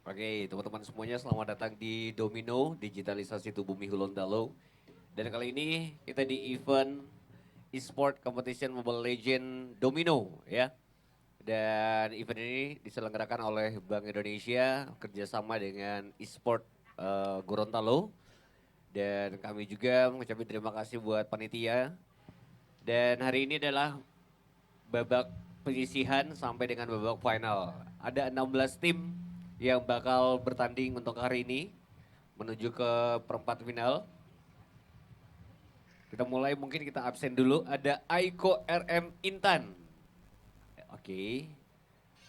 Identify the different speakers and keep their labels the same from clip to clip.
Speaker 1: Oke, teman-teman semuanya selamat datang di Domino, digitalisasi tubuh Bumi Gorontalo. Dan kali ini kita di event e-sport competition Mobile Legend Domino ya. Dan event ini diselenggarakan oleh Bank Indonesia kerjasama dengan e-sport Gorontalo. Dan kami juga mengucapkan terima kasih buat panitia. Dan hari ini adalah babak penyisihan sampai dengan babak final. Ada 16 tim yang bakal bertanding untuk hari ini menuju ke perempat final. Kita mulai mungkin kita absen dulu. Ada Aiko RM Intan. Oke.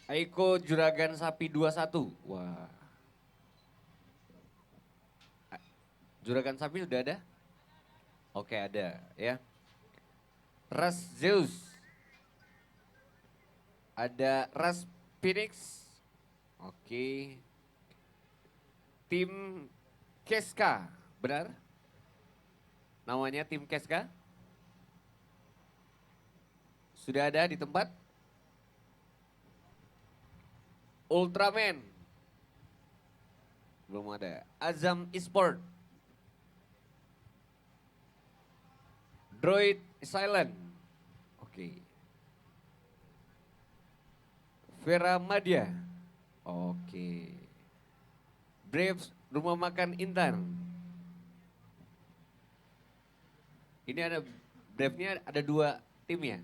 Speaker 1: Aiko Juragan Sapi 21. Wah. Juragan Sapi sudah ada? Oke ada ya. Ras Zeus. Ada Ras Phoenix. Oke. Tim Keska, benar? Namanya tim Keska? Sudah ada di tempat? Ultraman. Belum ada. Azam Esport. Droid Silent. Oke. Vera Madia. Oke. Braves Rumah Makan Intan. Ini ada Brave-nya ada 2 tim ya?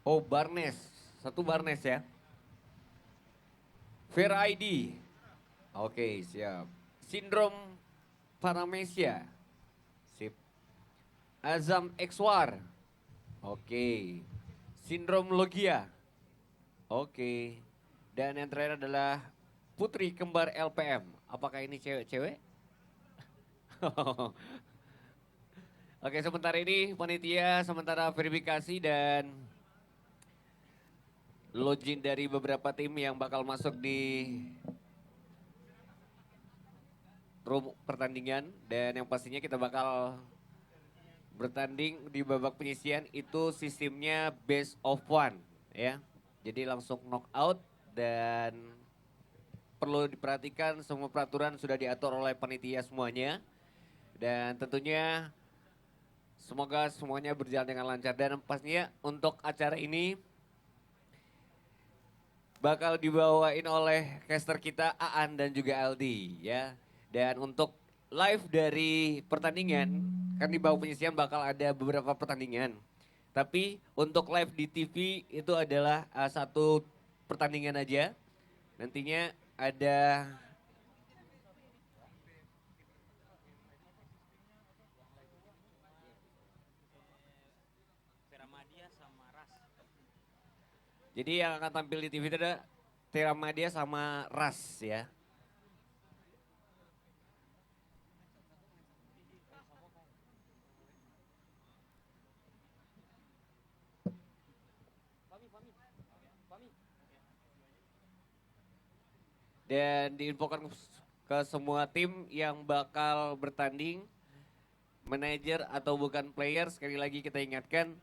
Speaker 1: Oh Barnes, satu Barnes ya. Vera ID. Oke siap. Sindrom Paramesia. Sip. Azam Exwar. Oke. Sindrom Logia. Oke. Dan yang terakhir adalah Putri Kembar LPM. Apakah ini cewek-cewek? Oke, sementara ini panitia sementara verifikasi dan login dari beberapa tim yang bakal masuk di room pertandingan dan yang pastinya kita bakal bertanding di babak penyisian itu sistemnya best of one ya. Jadi langsung knockout dan perlu diperhatikan semua peraturan sudah diatur oleh panitia semuanya. Dan tentunya semoga semuanya berjalan dengan lancar dan pastinya untuk acara ini bakal dibawain oleh caster kita Aan dan juga Aldi ya. Dan untuk live dari pertandingan kan di bawah penyisian bakal ada beberapa pertandingan. Tapi untuk live di TV itu adalah satu pertandingan aja. Nantinya ada jadi yang akan tampil di TV itu ada Tera Madia sama Ras ya. Dan diinfokan ke semua tim yang bakal bertanding, manajer atau bukan player, sekali lagi kita ingatkan,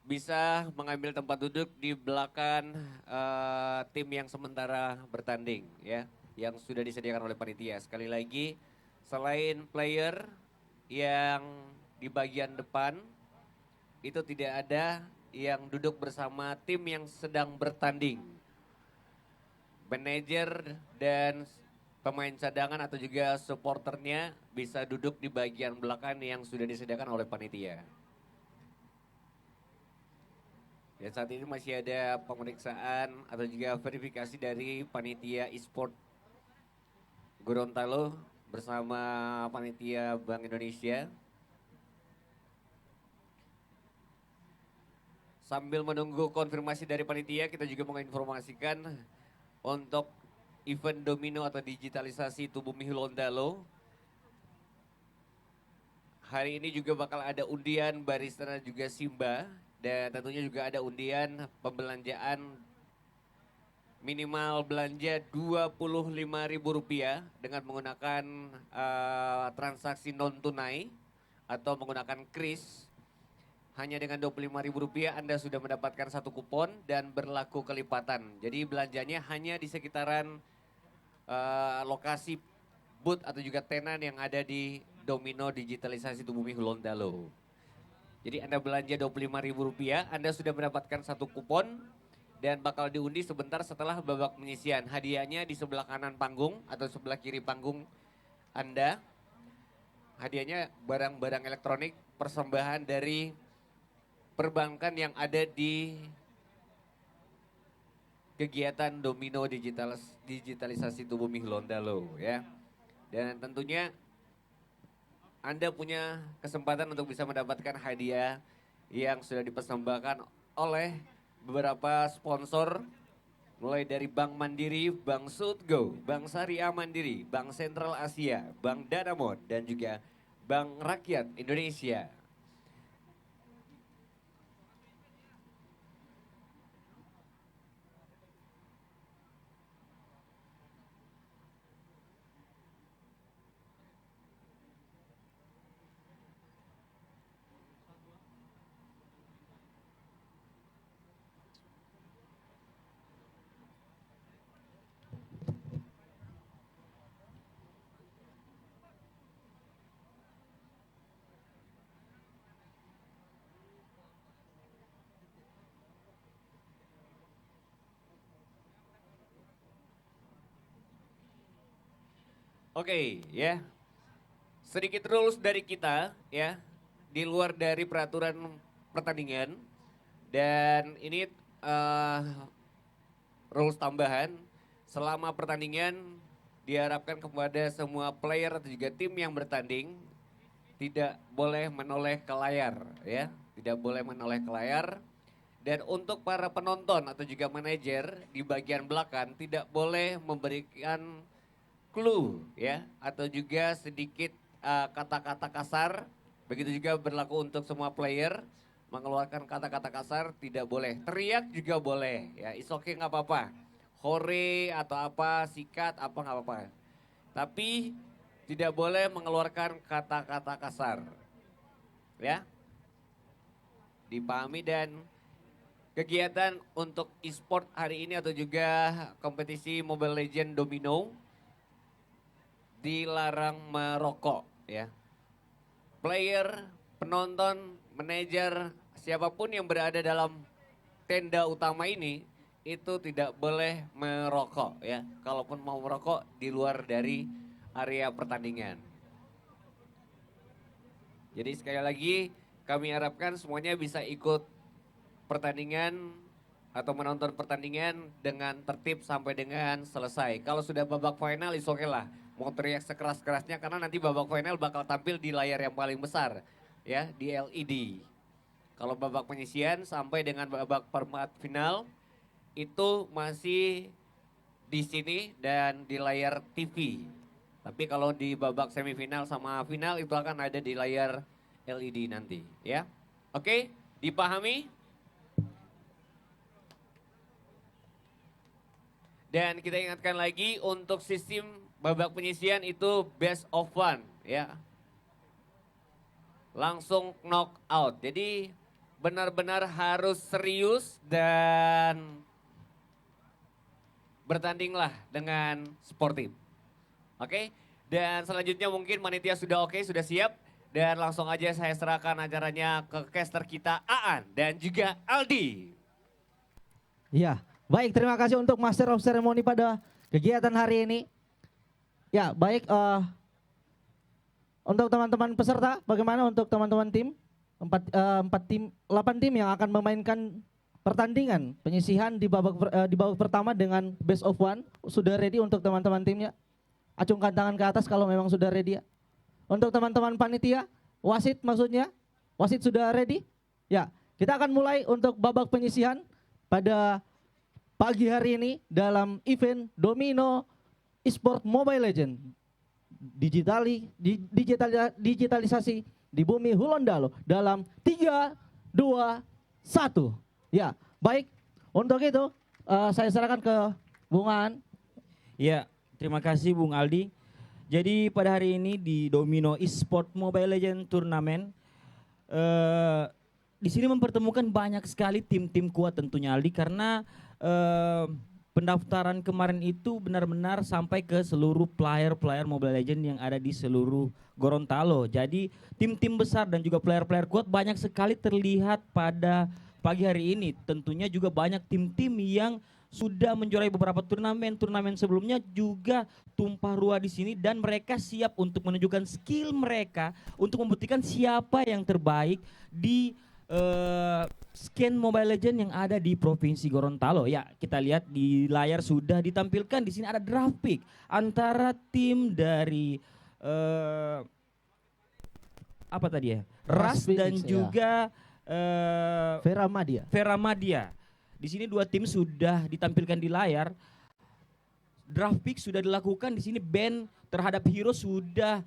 Speaker 1: bisa mengambil tempat duduk di belakang tim yang sementara bertanding ya, yang sudah disediakan oleh panitia. Sekali lagi, selain player yang di bagian depan, itu tidak ada yang duduk bersama tim yang sedang bertanding. Manajer dan pemain cadangan atau juga supporternya bisa duduk di bagian belakang yang sudah disediakan oleh panitia. Dan saat ini masih ada pemeriksaan atau juga verifikasi dari panitia e-sport Gorontalo bersama panitia Bank Indonesia. Sambil menunggu konfirmasi dari panitia, kita juga menginformasikan untuk event domino atau digitalisasi tubuh Gorontalo. Hari ini juga bakal ada undian barista dan juga Simba. Dan tentunya juga ada undian pembelanjaan minimal belanja Rp25.000 dengan menggunakan transaksi non tunai atau menggunakan kris. hanya dengan Rp25.000 Anda sudah mendapatkan satu kupon dan berlaku kelipatan. Jadi belanjanya hanya di sekitaran lokasi booth atau juga tenan yang ada di Domino Digitalisasi Bumi Gorontalo. Jadi Anda belanja Rp25.000, Anda sudah mendapatkan satu kupon dan bakal diundi sebentar setelah babak penyisian. Hadiahnya di sebelah kanan panggung atau sebelah kiri panggung Anda. Hadiahnya barang-barang elektronik persembahan dari perbankan yang ada di kegiatan Domino Digitalisasi Bumi Gorontalo ya. Dan tentunya Anda punya kesempatan untuk bisa mendapatkan hadiah yang sudah dipersembahkan oleh beberapa sponsor mulai dari Bank Mandiri, Bank Sutgo, Bank Syariah Mandiri, Bank Sentral Asia, Bank Danamon, dan juga Bank Rakyat Indonesia. Oke, ya. Sedikit rules dari kita ya, di luar dari peraturan pertandingan. Dan ini rules tambahan, selama pertandingan diharapkan kepada semua player atau juga tim yang bertanding tidak boleh menoleh ke layar ya, tidak boleh menoleh ke layar. Dan untuk para penonton atau juga manajer di bagian belakang tidak boleh memberikan clue ya atau juga sedikit kata-kata kasar. Begitu juga berlaku untuk semua player, mengeluarkan kata-kata kasar tidak boleh. Teriak juga boleh ya, it's okay nggak apa-apa. Hore atau apa, sikat apa nggak apa-apa. Tapi tidak boleh mengeluarkan kata-kata kasar. Ya. Dipahami. Dan kegiatan untuk e-sport hari ini atau juga kompetisi Mobile Legends Domino dilarang merokok ya. Player, penonton, manajer, siapapun yang berada dalam tenda utama ini itu tidak boleh merokok ya. Kalaupun mau merokok di luar dari area pertandingan. Jadi sekali lagi kami harapkan semuanya bisa ikut pertandingan atau menonton pertandingan dengan tertib sampai dengan selesai. Kalau sudah babak final is okay lah. Mau teriak sekeras-kerasnya karena nanti babak final bakal tampil di layar yang paling besar ya, di LED. Kalau babak penyisian sampai dengan babak perempat final itu masih di sini dan di layar TV. Tapi kalau di babak semifinal sama final itu akan ada di layar LED nanti ya. Oke, dipahami? Dan kita ingatkan lagi untuk sistem babak penyisian itu best of one ya. Langsung knock out. Jadi benar-benar harus serius dan bertandinglah dengan sportif. Oke? Dan selanjutnya mungkin panitia sudah oke, sudah siap. Dan langsung aja saya serahkan acaranya ke caster kita Aan dan juga Aldi.
Speaker 2: Iya, baik, terima kasih untuk Master of Ceremony pada kegiatan hari ini. Ya, baik, untuk teman-teman peserta, bagaimana untuk teman-teman tim? 8 tim yang akan memainkan pertandingan penyisihan di babak pertama dengan best of one. Sudah ready untuk teman-teman timnya? Acungkan tangan ke atas kalau memang sudah ready ya. Untuk teman-teman panitia, wasit maksudnya, wasit sudah ready? Ya, kita akan mulai untuk babak penyisihan pada pagi hari ini dalam event Domino Esport Mobile Legends digitalisasi di Bumi Gorontalo dalam 3, 2, 1. Ya, baik. Untuk itu saya serahkan ke Bung Aan.
Speaker 3: Ya, terima kasih Bung Aldi. Jadi pada hari ini di Domino Esport Mobile Legends Turnamen di sini mempertemukan banyak sekali tim-tim kuat tentunya Aldi karena pendaftaran kemarin itu benar-benar sampai ke seluruh player-player Mobile Legends yang ada di seluruh Gorontalo. Jadi tim-tim besar dan juga player-player kuat banyak sekali terlihat pada pagi hari ini. Tentunya juga banyak tim-tim yang sudah menjuarai beberapa turnamen sebelumnya juga tumpah ruah di sini dan mereka siap untuk menunjukkan skill mereka untuk membuktikan siapa yang terbaik di scan Mobile Legends yang ada di Provinsi Gorontalo. Ya, kita lihat di layar sudah ditampilkan di sini ada draft pick antara tim dari apa tadi ya? Ras dan
Speaker 2: Phoenix,
Speaker 3: juga
Speaker 2: Vera Madia.
Speaker 3: Di sini dua tim sudah ditampilkan di layar. Draft pick sudah dilakukan di sini, ban terhadap hero sudah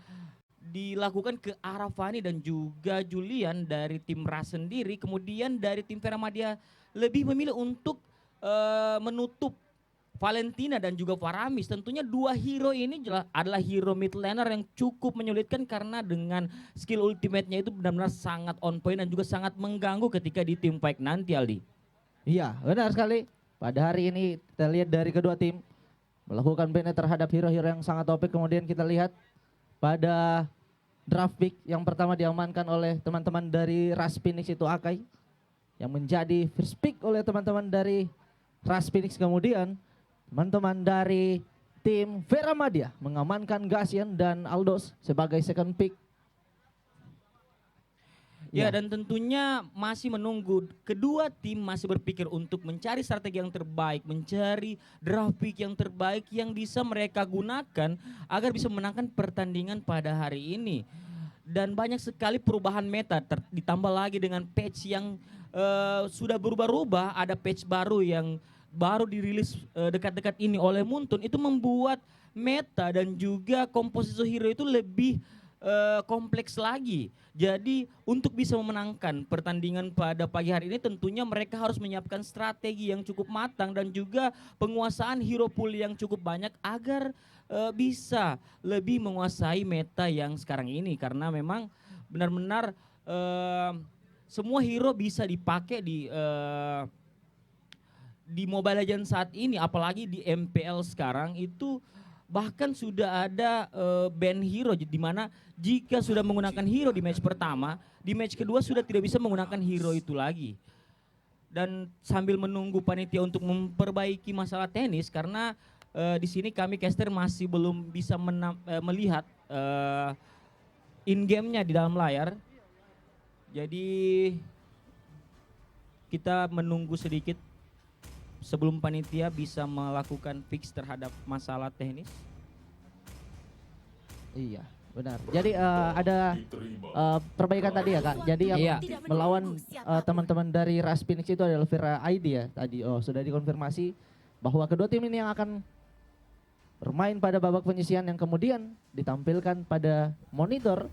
Speaker 3: dilakukan ke arah Fani dan juga Julian dari tim Ras sendiri. Kemudian dari tim Vera Madia lebih memilih untuk menutup Valentina dan juga Faramis. Tentunya dua hero ini adalah hero mid laner yang cukup menyulitkan karena dengan skill ultimate-nya itu benar-benar sangat on point dan juga sangat mengganggu ketika di tim fight nanti, Aldi.
Speaker 2: Iya, benar sekali. Pada hari ini kita lihat dari kedua tim melakukan ban terhadap hero-hero yang sangat OP. Kemudian kita lihat pada draft pick yang pertama diamankan oleh teman-teman dari Ras Phoenix itu Akai, yang menjadi first pick oleh teman-teman dari Ras Phoenix. Kemudian teman-teman dari tim Vera Madia mengamankan Gasian dan Aldos sebagai second pick.
Speaker 3: Ya, dan tentunya masih menunggu, kedua tim masih berpikir untuk mencari strategi yang terbaik, mencari draft pick yang terbaik yang bisa mereka gunakan agar bisa memenangkan pertandingan pada hari ini. Dan banyak sekali perubahan meta, ditambah lagi dengan patch yang sudah berubah-ubah, ada patch baru yang baru dirilis dekat-dekat ini oleh Muntun, itu membuat meta dan juga komposisi hero itu lebih kompleks lagi. Jadi untuk bisa memenangkan pertandingan pada pagi hari ini tentunya mereka harus menyiapkan strategi yang cukup matang dan juga penguasaan hero pool yang cukup banyak agar bisa lebih menguasai meta yang sekarang ini. Karena memang benar-benar semua hero bisa dipakai di Mobile Legends saat ini, apalagi di MPL sekarang itu bahkan sudah ada ban hero di mana jika sudah menggunakan hero di match pertama, di match kedua sudah tidak bisa menggunakan hero itu lagi. Dan sambil menunggu panitia untuk memperbaiki masalah teknis karena di sini kami caster masih belum bisa melihat in game-nya di dalam layar. Jadi kita menunggu sedikit sebelum panitia bisa melakukan fix terhadap masalah teknis.
Speaker 2: Iya, benar. Jadi ada perbaikan tadi ya Kak. Jadi yang melawan teman-teman dari Ras Phoenix itu adalah Vera ID ya tadi. Oh, sudah dikonfirmasi bahwa kedua tim ini yang akan bermain pada babak penyisihan yang kemudian ditampilkan pada monitor.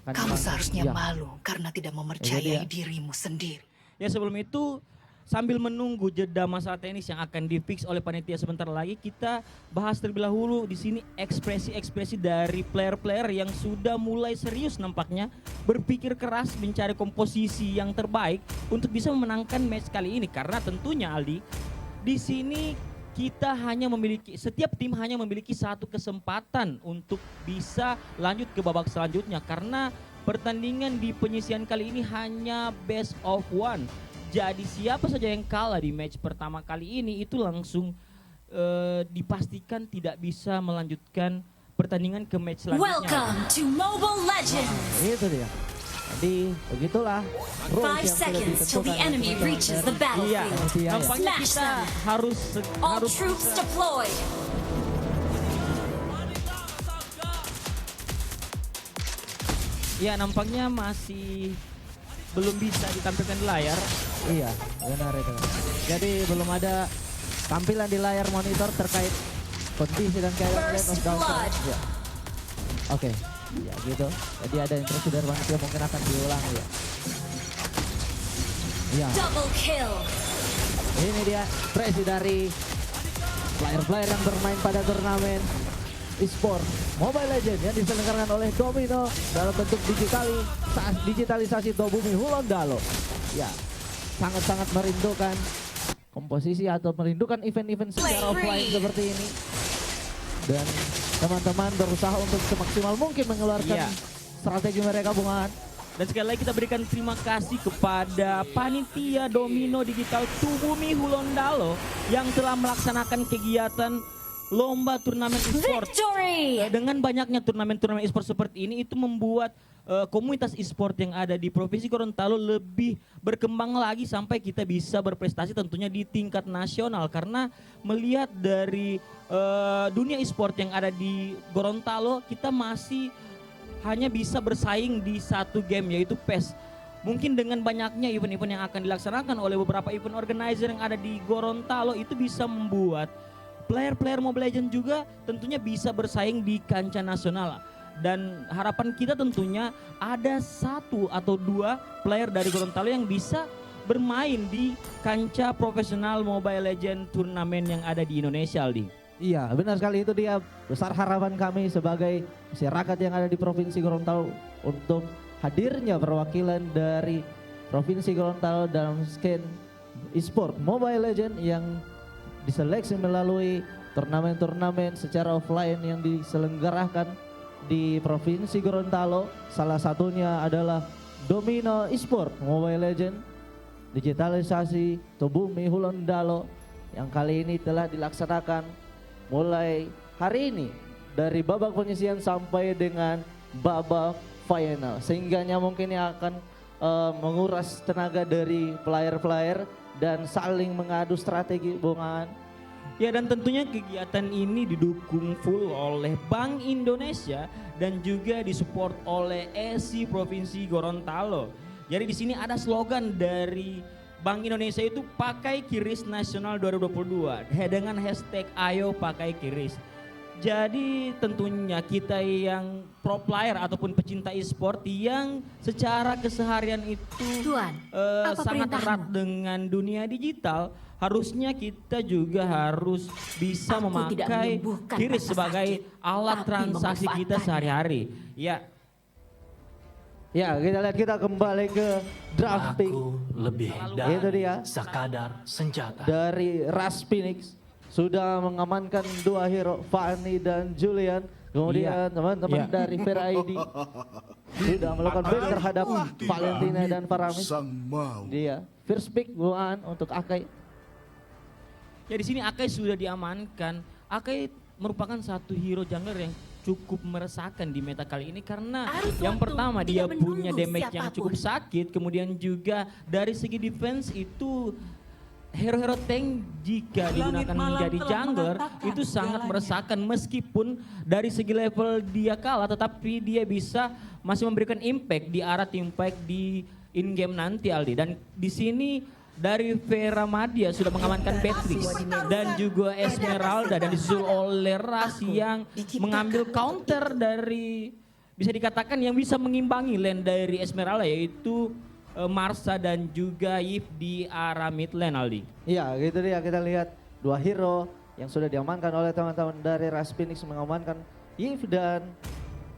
Speaker 4: Kamu seharusnya malu karena tidak mempercayai dirimu sendiri.
Speaker 3: Ya, sebelum itu sambil menunggu jeda masalah teknis yang akan difix oleh panitia sebentar lagi, kita bahas terlebih dahulu di sini ekspresi-ekspresi dari player-player yang sudah mulai serius nampaknya berpikir keras mencari komposisi yang terbaik untuk bisa memenangkan match kali ini. Karena tentunya Aldi, di sini setiap tim hanya memiliki satu kesempatan untuk bisa lanjut ke babak selanjutnya karena pertandingan di penyisihan kali ini hanya best of one. Jadi siapa saja yang kalah di match pertama kali ini itu langsung dipastikan tidak bisa melanjutkan pertandingan ke match selanjutnya.
Speaker 5: Welcome to Mobile Legends.
Speaker 2: Itu dia. Jadi begitulah.
Speaker 5: 5 seconds till the enemy reaches the battlefield.
Speaker 2: Iya.
Speaker 3: Nampaknya kita harus
Speaker 5: All troops deployed.
Speaker 3: Ya, nampaknya masih belum bisa ditampilkan di layar.
Speaker 2: Iya, benar itu. Jadi belum ada tampilan di layar monitor terkait kondisi dan keadaan lane of downfall. Ya. Oke, ya gitu. Jadi ada instruksi dari panitia mungkin akan diulang ya. Iya.
Speaker 5: Double kill.
Speaker 2: Ini dia ekspresi dari player-player yang bermain pada turnamen Esport Mobile Legends yang diselenggarakan oleh Domino dalam bentuk digitalisasi Bumi Hulondalo. Ya, sangat-sangat merindukan komposisi atau merindukan event-event secara offline seperti ini. Dan teman-teman berusaha untuk semaksimal mungkin mengeluarkan strategi mereka, Bung Aan.
Speaker 3: Dan sekali lagi kita berikan terima kasih kepada panitia Domino Digital Bumi Hulondalo yang telah melaksanakan kegiatan lomba turnamen e-sport.
Speaker 5: Victory!
Speaker 3: Dengan banyaknya turnamen-turnamen e-sport seperti ini, itu membuat komunitas e-sport yang ada di Provinsi Gorontalo lebih berkembang lagi sampai kita bisa berprestasi tentunya di tingkat nasional. Karena melihat dari dunia e-sport yang ada di Gorontalo, kita masih hanya bisa bersaing di satu game yaitu PES. Mungkin dengan banyaknya event-event yang akan dilaksanakan oleh beberapa event organizer yang ada di Gorontalo, itu bisa membuat player-player Mobile Legends juga tentunya bisa bersaing di kancah nasional. Dan harapan kita tentunya ada 1 atau 2 player dari Gorontalo yang bisa bermain di kancah profesional Mobile Legends turnamen yang ada di Indonesia, Aldi.
Speaker 2: Iya, benar sekali, itu dia besar harapan kami sebagai masyarakat yang ada di Provinsi Gorontalo untuk hadirnya perwakilan dari Provinsi Gorontalo dalam skena e-sport Mobile Legends yang diseleksi melalui turnamen-turnamen secara offline yang diselenggarakan di Provinsi Gorontalo. Salah satunya adalah Domino Esport Mobile Legends digitalisasi Bumi Hulondalo yang kali ini telah dilaksanakan mulai hari ini dari babak penyisihan sampai dengan babak final, sehingganya mungkin yang akan menguras tenaga dari player-player dan saling mengadu strategi, Bung Aan.
Speaker 3: Ya, dan tentunya kegiatan ini didukung full oleh Bank Indonesia dan juga disupport oleh ESI Provinsi Gorontalo. Jadi di sini ada slogan dari Bank Indonesia itu pakai QRIS Nasional 2022 dengan hashtag Ayo Pakai QRIS. Jadi tentunya kita yang pro player ataupun pecinta e-sport yang secara keseharian itu
Speaker 5: Tuan, apa
Speaker 3: sangat
Speaker 5: perintahmu?
Speaker 3: erat dengan dunia digital, harusnya kita juga harus bisa
Speaker 5: Aku tidak
Speaker 3: memakai
Speaker 5: menyembuhkan
Speaker 3: QRIS
Speaker 5: rasa
Speaker 3: sebagai
Speaker 5: sakit,
Speaker 3: alat
Speaker 5: tapi
Speaker 3: transaksi kita
Speaker 5: memanfaatkannya.
Speaker 3: sehari-hari.
Speaker 2: Ya, kita lihat, kita kembali ke draft pick
Speaker 6: Aku lebih
Speaker 2: Itu
Speaker 6: dari
Speaker 2: dia.
Speaker 6: sekadar senjata.
Speaker 2: dari Ras Phoenix. Sudah mengamankan 2 hero, Fanny dan Julian. Kemudian teman-teman dari Vera ID sudah melakukan ban terhadap Valentina dan Faramis. Dia first pick Bung Aan untuk Akai.
Speaker 3: Ya, di sini Akai sudah diamankan. Akai merupakan satu hero jungler yang cukup meresahkan di meta kali ini karena
Speaker 5: Harus
Speaker 3: yang
Speaker 5: waktu,
Speaker 3: pertama dia
Speaker 5: tidak
Speaker 3: punya
Speaker 5: menunggu
Speaker 3: damage yang
Speaker 5: siapapun.
Speaker 3: cukup sakit, kemudian juga dari segi defense itu hero-hero tank jika digunakan menjadi jungler itu sangat meresahkan meskipun dari segi level dia kalah, tetapi dia bisa masih memberikan impact di arah team fight di in game nanti, Aldi. Dan di sini dari Vera Madia sudah mengamankan Beatrix dan juga Esmeralda dan disusul oleh Ras yang mengambil counter dari, bisa dikatakan yang bisa mengimbangi lane dari Esmeralda, yaitu Marsa dan juga Yves di arah mid lane, Aldi.
Speaker 2: Iya, gitu dia, kita lihat 2 hero yang sudah diamankan oleh teman-teman dari Ras Phoenix, mengamankan Yves dan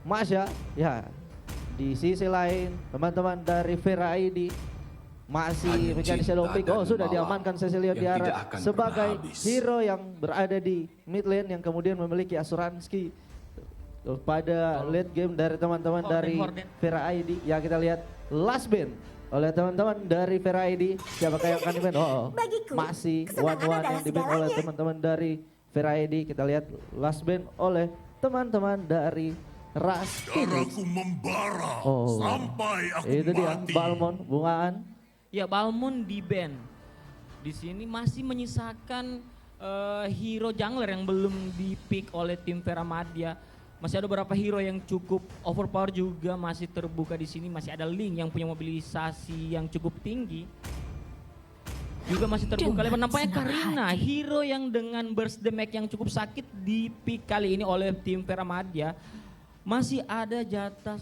Speaker 2: Masya. Ya, di sisi lain teman-teman dari Vera ID masih menjadi shadow pick. Oh, sudah diamankan Cecilio Diarra sebagai hero yang berada di mid lane yang kemudian memiliki asuransi pada late game dari teman-teman dari Vera ID. Ya, kita lihat last ban oleh teman-teman dari Vera ID. Siapakah yang akan di-ban? Oh,
Speaker 5: Bagiku,
Speaker 2: masih
Speaker 5: kesenangan
Speaker 2: one-one
Speaker 5: adalah
Speaker 2: yang di-ban oleh
Speaker 5: segalanya.
Speaker 2: teman-teman dari Vera ID. Kita lihat last ban oleh teman-teman dari Ras Phoenix.
Speaker 7: Darahku membara
Speaker 2: Oh,
Speaker 7: sampai aku
Speaker 2: itu dia
Speaker 7: mati.
Speaker 2: Balmon, Bungaan.
Speaker 3: Ya, Balmon di ban. Di sini masih menyisakan hero jungler yang belum di-pick oleh tim Vera Madia. Masih ada beberapa hero yang cukup overpower juga masih terbuka di sini. Masih ada Link yang punya mobilisasi yang cukup tinggi. Juga masih terbuka lebar. Nampaknya
Speaker 5: senang
Speaker 3: Karina, hero yang dengan burst damage yang cukup sakit di pick kali ini oleh tim Vera Madia. Masih ada jatah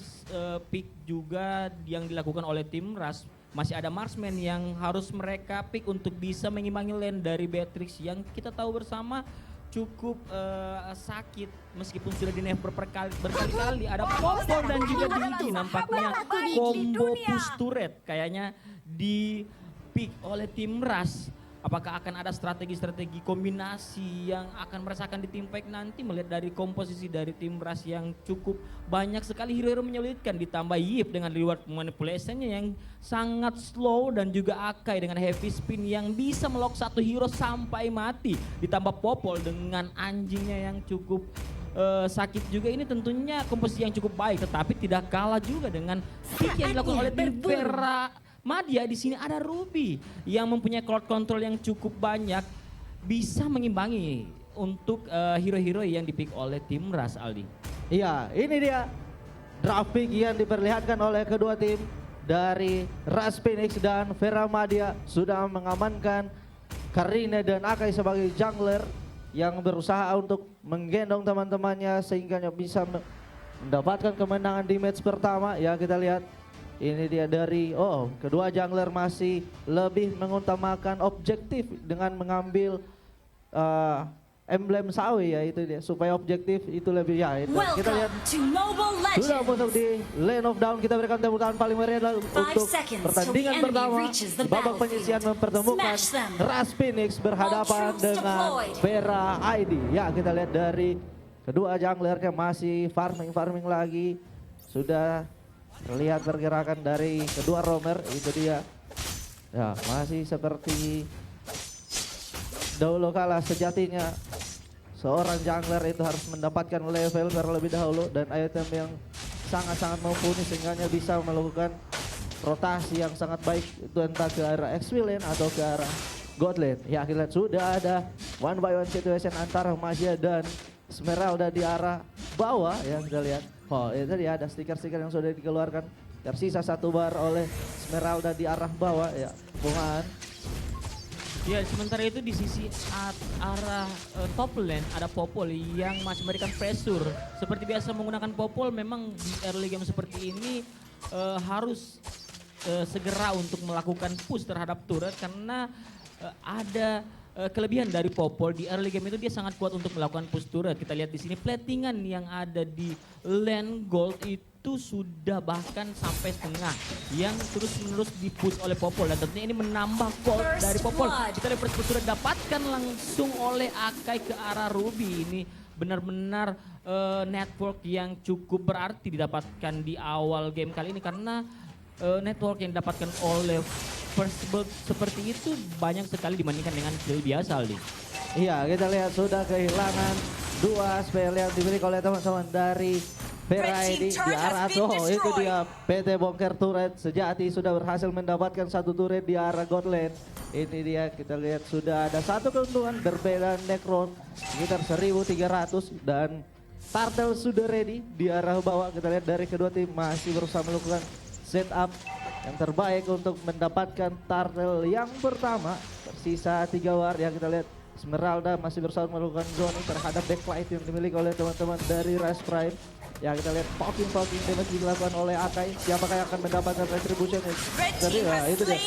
Speaker 3: pick juga yang dilakukan oleh tim Ras. Masih ada marksman yang harus mereka pick untuk bisa mengimbangi lane dari Beatrix yang kita tahu bersama cukup sakit meskipun sudah di-nerf berkali-kali. Ada Popol dan juga Digi, nampaknya combo push turret kayaknya di pick oleh tim Rush. Apakah akan ada strategi-strategi kombinasi yang akan merasakan di tim fight nanti, melihat dari komposisi dari tim Rush yang cukup banyak sekali hero-hero menyulitkan, ditambah Yip dengan reward manipulation-nya yang sangat slow dan juga Akai dengan heavy spin yang bisa melock satu hero sampai mati, ditambah Popol dengan anjingnya yang cukup sakit juga. Ini tentunya komposisi yang cukup baik, tetapi tidak kalah juga dengan pick yang dilakukan oleh tim Vera Madya. Di sini ada Ruby yang mempunyai crowd control yang cukup banyak, bisa mengimbangi untuk hero-hero yang dipick oleh tim Rush, Aldi.
Speaker 2: Iya, ini dia draft pick yang diperlihatkan oleh kedua tim dari Rush Phoenix dan Vera Madya sudah mengamankan Karina dan Akai sebagai jungler yang berusaha untuk menggendong teman-temannya sehingga bisa mendapatkan kemenangan di match pertama. Ya, kita lihat ini dia dari kedua jungler masih lebih mengutamakan objektif dengan mengambil emblem sawi, ya itu dia, supaya objektif itu lebih, ya itu kita lihat
Speaker 5: Welcome to Mobile
Speaker 2: sudah masuk
Speaker 5: Legends.
Speaker 2: di lane of down. Kita berikan tepuk tangan paling meriah untuk
Speaker 5: seconds
Speaker 2: pertandingan
Speaker 5: till the enemy
Speaker 2: pertama
Speaker 5: reaches the
Speaker 2: babak
Speaker 5: battlefield.
Speaker 2: penyisian mempertemukan
Speaker 5: Smash them.
Speaker 2: Rush Phoenix berhadapan
Speaker 5: troops
Speaker 2: dengan
Speaker 5: deployed.
Speaker 2: Vera ID. Ya, kita lihat dari kedua junglernya masih farming lagi. Sudah terlihat pergerakan dari kedua roamer, itu dia. Ya, masih seperti dahulu kala sejatinya seorang jungler itu harus mendapatkan level terlebih dahulu dan item yang sangat-sangat mumpuni sehingga bisa melakukan rotasi yang sangat baik, itu entah ke arah XP lane atau ke arah God lane. Ya, kita lihat sudah ada one by one situation antara Magia dan Esmeralda di arah bawah, ya kita lihat. Oh, itu dia ada stiker-stiker yang sudah dikeluarkan. Tersisa satu bar oleh Esmeralda di arah bawah, ya. Bungaan.
Speaker 3: Ya, sementara itu di sisi arah top lane ada Popol yang masih memberikan pressure. Seperti biasa menggunakan Popol, memang di early game seperti ini harus segera untuk melakukan push terhadap turret karena ada kelebihan dari Popol di early game itu, dia sangat kuat untuk melakukan push turret. Kita lihat di sini platingan yang ada di lane gold itu sudah bahkan sampai setengah yang terus-menerus dipush oleh Popol dan tentunya ini menambah gold dari Popol. Kita lihat push turret dapatkan langsung oleh Akai ke arah Ruby. Ini benar-benar network yang cukup berarti didapatkan di awal game kali ini karena network yang didapatkan oleh First Blood seperti itu banyak sekali dibandingkan dengan kill biasa, Aldi.
Speaker 2: Iya, kita lihat sudah kehilangan dua spell yang dimiliki oleh teman-teman dari Vera ID di arah itu dia PT Bongker Turret sejati sudah berhasil mendapatkan satu turret di arah God Lane. Ini dia, kita lihat sudah ada satu keuntungan berbeda Necron sekitar 1.300 dan Turtle sudah ready di arah bawah. Kita lihat dari kedua tim masih berusaha melakukan setup yang terbaik untuk mendapatkan Turtle yang pertama. Tersisa 3 war yang kita lihat Esmeralda masih berusaha melakukan zoning terhadap backlight yang dimiliki oleh teman-teman dari Rise Prime. Ya, kita lihat poking damage dilakukan oleh Akai. Siapakah yang akan mendapatkan retribution? Jadi itu dia.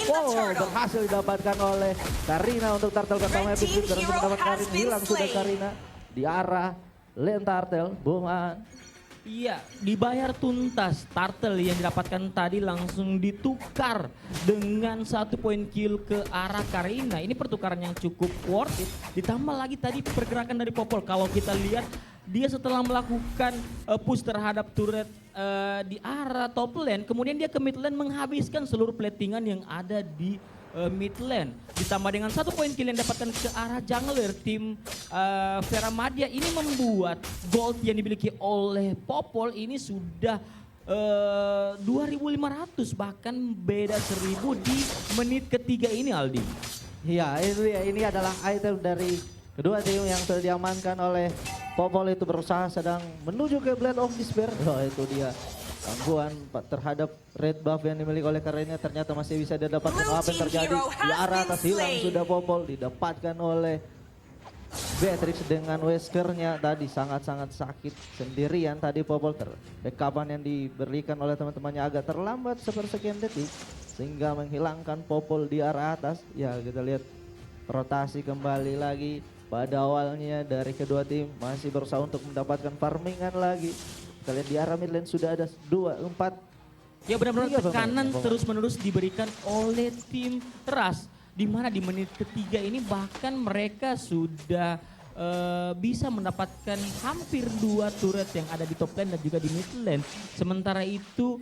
Speaker 2: Berhasil didapatkan oleh Karina untuk Turtle pertama. Berhasil mendapatkan Karina, hilang sudah Karina di arah lane Turtle. Bungan.
Speaker 3: Iya, dibayar tuntas. Turtle yang didapatkan tadi langsung ditukar dengan 1 poin kill ke arah Karina. Ini pertukaran yang cukup worth it. Ditambah lagi tadi pergerakan dari Popol. Kalau kita lihat dia setelah melakukan push terhadap turret di arah top lane, kemudian dia ke mid lane menghabiskan seluruh platingan yang ada di mid lane. Ditambah dengan 1 poin kill yang dapatkan ke arah jungler tim Vera Madya, ini membuat gold yang dimiliki oleh Popol ini sudah 2.500, bahkan beda 1.000 di menit ketiga ini, Aldi.
Speaker 2: Iya, itu dia. Ini adalah item dari kedua tim yang sudah diamankan oleh Popol. Itu berusaha sedang menuju ke Blade of Despair. Oh, itu dia. Gangguan terhadap red buff yang dimiliki oleh Karina ternyata masih bisa didapatkan. Apa yang terjadi di arah atas, hilang sudah Popol, didapatkan oleh Beatrix dengan Weskernya tadi sangat-sangat sakit sendirian tadi Popol. Backupan yang diberikan oleh teman-temannya agak terlambat sepersekian detik sehingga menghilangkan Popol di arah atas. Ya, kita lihat rotasi kembali lagi pada awalnya dari kedua tim masih berusaha untuk mendapatkan farmingan lagi. Kita lihat di arah mid lane sudah ada 2, 4.
Speaker 3: Ya benar-benar
Speaker 2: Tiga
Speaker 3: tekanan
Speaker 2: pemain.
Speaker 3: terus-menerus diberikan oleh tim Ras. Di mana di menit ketiga ini bahkan mereka sudah bisa mendapatkan hampir 2 turret yang ada di top lane dan juga di mid lane. Sementara itu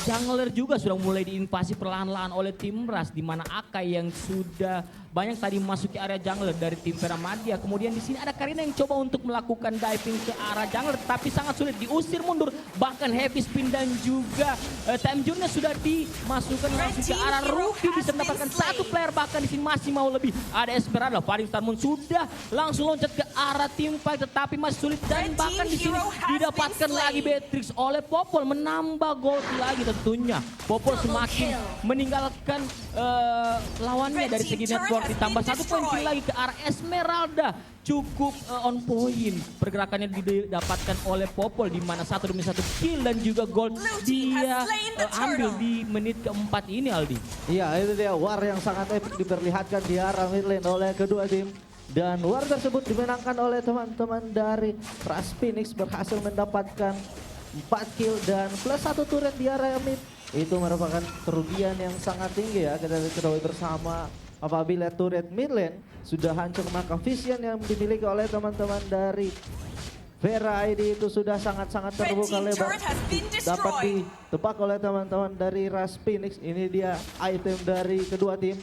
Speaker 3: jungler juga sudah mulai diinvasi perlahan-lahan oleh tim Ras, di mana Akai yang sudah banyak tadi masuk ke area jungler dari tim Feramadia. Kemudian di sini ada Karina yang coba untuk melakukan diving ke arah jungler, tapi sangat sulit, diusir mundur. Bahkan heavy spin dan juga time zone-nya sudah dimasukkan langsung ke arah Ruby, bisa mendapatkan 1 player, bahkan di sini masih mau lebih. Ada Esmeralda, Farid Starmoon sudah langsung loncat ke arah tim fight, tetapi masih sulit, dan bahkan di sini didapatkan lagi Beatrix oleh Popol, menambah gold lagi tentunya. Popol semakin meninggalkan lawannya dari segi network, ditambah 1 poin kill lagi ke arah Esmeralda. Cukup on point pergerakannya didapatkan oleh Popol, di mana 1 demi 1 kill dan juga gold dia ambil di menit keempat ini, Aldi.
Speaker 2: Iya, itu dia war yang sangat epic diperlihatkan di arah mid lane oleh kedua tim. Dan war tersebut dimenangkan oleh teman-teman dari Ras Phoenix, berhasil mendapatkan 4 kill dan plus 1 turret di area mid. Itu merupakan kerugian yang sangat tinggi ya, kita ketahui bersama. Apabila turret mid lane sudah hancur, maka vision yang dimiliki oleh teman-teman dari Vera ID itu sudah sangat-sangat terbuka lebar. Dapat ditebak oleh teman-teman dari Ras Phoenix. Ini dia item dari kedua tim.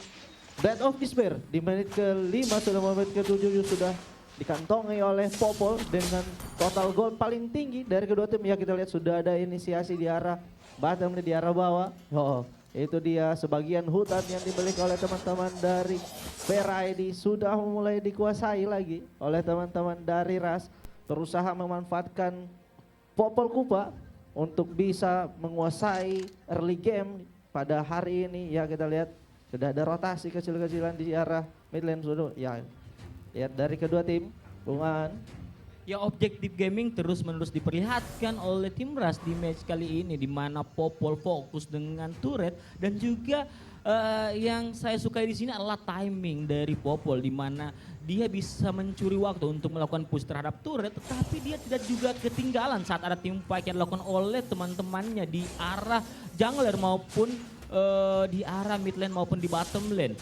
Speaker 2: Blade of Despair di menit ke-5 sudah, menit ke-7 sudah dikantongi oleh Popol dengan total gold paling tinggi dari kedua tim. Ya, kita lihat sudah ada inisiasi di arah bottom, di arah bawah. Itu dia sebagian hutan yang dimiliki oleh teman-teman dari Vera ID sudah mulai dikuasai lagi oleh teman-teman dari Ras. Berusaha memanfaatkan Popol Kupa untuk bisa menguasai early game pada hari ini. Ya, kita lihat sudah ada rotasi kecil-kecilan di arah mid lane sudah. Ya, lihat dari kedua tim, Bungan.
Speaker 3: Ya, objektif gaming terus-menerus diperlihatkan oleh tim Ras di match kali ini, di mana Popol fokus dengan turret, dan juga yang saya sukai di sini adalah timing dari Popol, di mana dia bisa mencuri waktu untuk melakukan push terhadap turret, tetapi dia tidak juga ketinggalan saat ada tim fight yang dilakukan oleh teman-temannya di arah jungler maupun di arah mid lane maupun di bottom lane.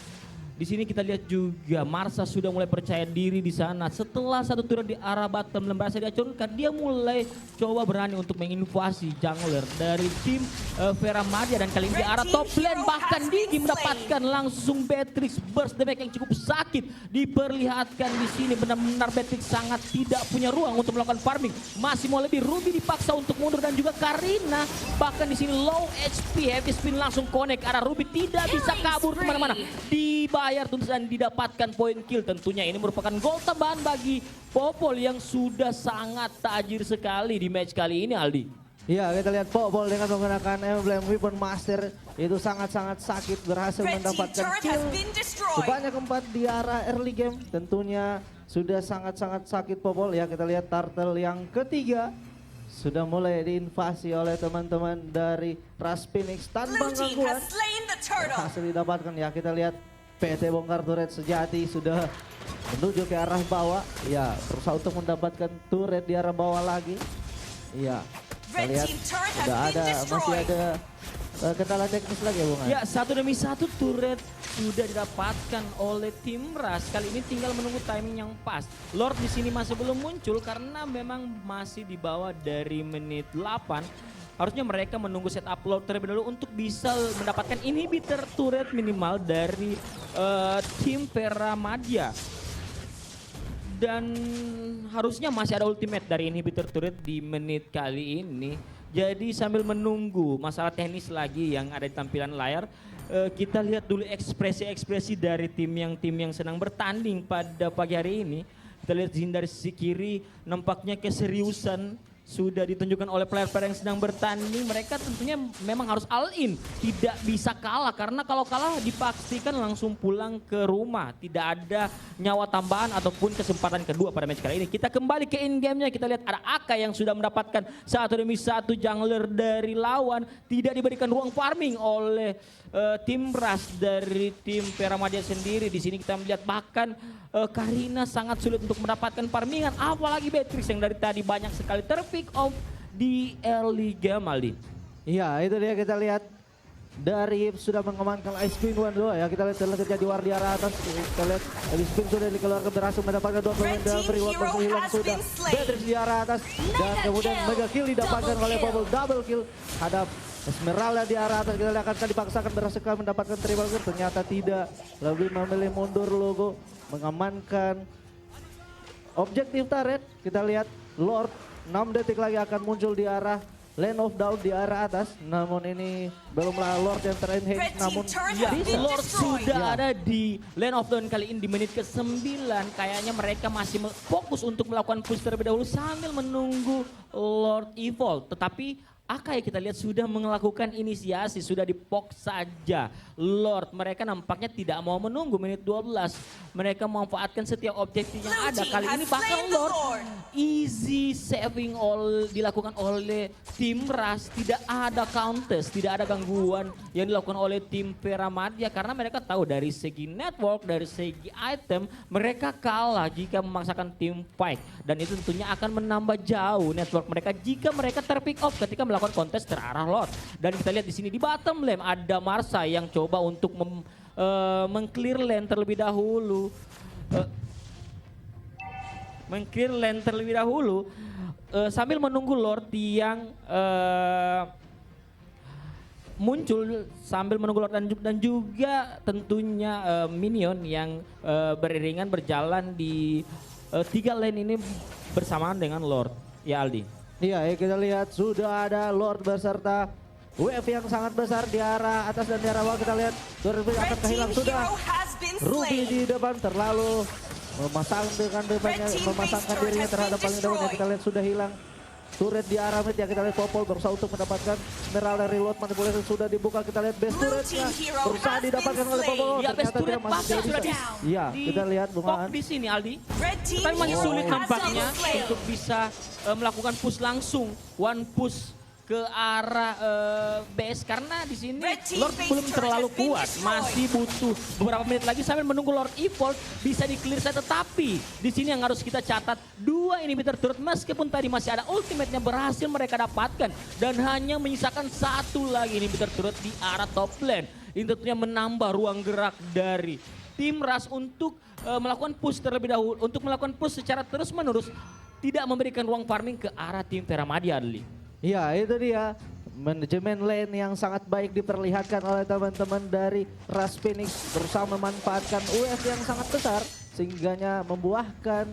Speaker 3: Di sini kita lihat juga Marsa sudah mulai percaya diri di sana. Setelah 1 turret di arah bottom lane berhasil diacurkan, dia mulai coba berani untuk menginvasi jungler dari tim Feramadia, dan kali ini di arah top lane bahkan Digi mendapatkan langsung Beatrix burst damage yang cukup sakit. Diperlihatkan di sini benar-benar Beatrix sangat tidak punya ruang untuk melakukan farming. Masih mau lebih, Ruby dipaksa untuk mundur dan juga Karina bahkan di sini low HP, heavy spin langsung connect arah Ruby, tidak bisa kabur kemana-mana. Dibayar tuntutan, didapatkan poin kill. Tentunya ini merupakan gol tambahan bagi Popol yang sudah sangat tajir sekali di match kali ini, Aldi.
Speaker 2: Iya, kita lihat Popol dengan menggunakan emblem Weapon Master itu sangat-sangat sakit, berhasil mendapatkan kill sebanyak 4 di arah early game. Tentunya sudah sangat-sangat sakit Popol. Ya, kita lihat turtle yang ketiga sudah mulai diinvasi oleh teman-teman dari Ras Phoenix tanpa gangguan. Berhasil didapatkan. Ya, kita lihat PT Bongkar Turret Sejati sudah menuju ke arah bawah. Ya, berusaha untuk mendapatkan turret di arah bawah lagi. Iya, kita lihat masih ada kendala teknis lagi ya, Bung.
Speaker 3: Ya, 1 demi 1 turret sudah didapatkan oleh tim Ras. Kali ini tinggal menunggu timing yang pas. Lord di sini masih belum muncul karena memang masih di bawah dari menit 8. Harusnya mereka menunggu setup Lord terlebih dahulu untuk bisa mendapatkan inhibitor turret minimal dari tim Feramadia. Dan harusnya masih ada ultimate dari inhibitor turret di menit kali ini. Jadi sambil menunggu masalah teknis lagi yang ada di tampilan layar, kita lihat dulu ekspresi-ekspresi dari tim yang sedang bertanding pada pagi hari ini. Kita lihat dari sisi kiri nampaknya keseriusan sudah ditunjukkan oleh player-player yang sedang bertanding. Mereka tentunya memang harus all in, tidak bisa kalah, karena kalau kalah dipastikan langsung pulang ke rumah. Tidak ada nyawa tambahan ataupun kesempatan kedua pada match kali ini. Kita kembali ke in game-nya, kita lihat ada Aka yang sudah mendapatkan 1 demi 1 jungler dari lawan. Tidak diberikan ruang farming oleh tim Ras dari tim Peramadya sendiri. Di sini kita melihat bahkan Karina sangat sulit untuk mendapatkan farmingan, apalagi Beatrix yang dari tadi banyak sekali terpick off di early game, Aldi.
Speaker 2: Iya, itu dia kita lihat dari sudah mengamankan Ice Queen 1-2 ya. Kita lihat telah terjadi war di arah atas. Kita lihat Ice Queen sudah dikeluarkan, berhasil mendapatkan 2 pemain dari reward hilang sudah. Beatrix di arah atas dan kemudian mega kill didapatkan oleh Bubble, double kill hadap Esmeralda di arah atas. Kita lihat akan dipaksakan berhasil mendapatkan triple kill, ternyata tidak, lebih memilih mundur logo mengamankan objektif turret. Kita lihat Lord 6 detik lagi akan muncul di arah Land of Doubt di arah atas, namun ini belumlah Lord yang terenhance, namun
Speaker 3: Ya,
Speaker 2: bisa.
Speaker 3: Lord sudah
Speaker 2: Ya.
Speaker 3: ada di Land of Dawn kali ini di menit ke-9. Kayaknya mereka masih fokus untuk melakukan push terlebih dahulu sambil menunggu Lord Evolve. Tetapi Akai kita lihat sudah melakukan inisiasi, sudah dipok saja. Lord mereka nampaknya tidak mau menunggu menit 12. Mereka memanfaatkan setiap objektif yang ada. Kali ini bahkan Lord easy saving dilakukan oleh tim Ras. Tidak ada contest, tidak ada gangguan yang dilakukan oleh tim Peramadya. Karena mereka tahu dari segi network, dari segi item, mereka kalah jika memaksakan tim fight. Dan itu tentunya akan menambah jauh network mereka jika mereka terpick off ketika melakukan kontes terarah Lord. Dan kita lihat di sini di bottom lane ada Marsa yang coba untuk meng-clear lane terlebih dahulu. Meng-clear lane terlebih dahulu sambil menunggu Lord yang muncul, sambil menunggu Lord dan juga tentunya minion yang beriringan berjalan di 3 lane ini bersamaan dengan Lord. Ya Aldi.
Speaker 2: Iya, kita lihat sudah ada Lord beserta wave yang sangat besar di arah atas dan di arah bawah. Kita lihat Ruby akan kehilang sudah. Ruby di depan terlalu memasangkan dirinya terhadap paling depan. Kita lihat sudah hilang. Turret di arah mid ya, kita lihat Popol berusaha untuk mendapatkan Esmeralda reload, manipulasi sudah dibuka. Kita lihat best turretnya berusaha didapatkan oleh Popol.
Speaker 3: Ya, best turret
Speaker 2: masih
Speaker 3: bahkan
Speaker 2: tidak
Speaker 3: sudah
Speaker 2: bisa. Iya, kita lihat bungaan.
Speaker 3: di sini Aldi. Tapi masih sulit nampaknya untuk bisa melakukan push langsung, one push ke arah base karena di sini Lord belum terlalu kuat, masih butuh beberapa menit lagi sambil menunggu Lord Evolve bisa di-clear saja. Tetapi di sini yang harus kita catat, 2 inhibitor turret meskipun tadi masih ada ultimate-nya berhasil mereka dapatkan dan hanya menyisakan 1 lagi inhibitor turret di arah top lane. Ini tentunya menambah ruang gerak dari tim Ras untuk melakukan push terlebih dahulu, untuk melakukan push secara terus-menerus, tidak memberikan ruang farming ke arah tim Peramadya, Adli.
Speaker 2: Ya, itu dia manajemen lane yang sangat baik diperlihatkan oleh teman-teman dari Ras Phoenix, berusaha memanfaatkan UF yang sangat besar sehingganya membuahkan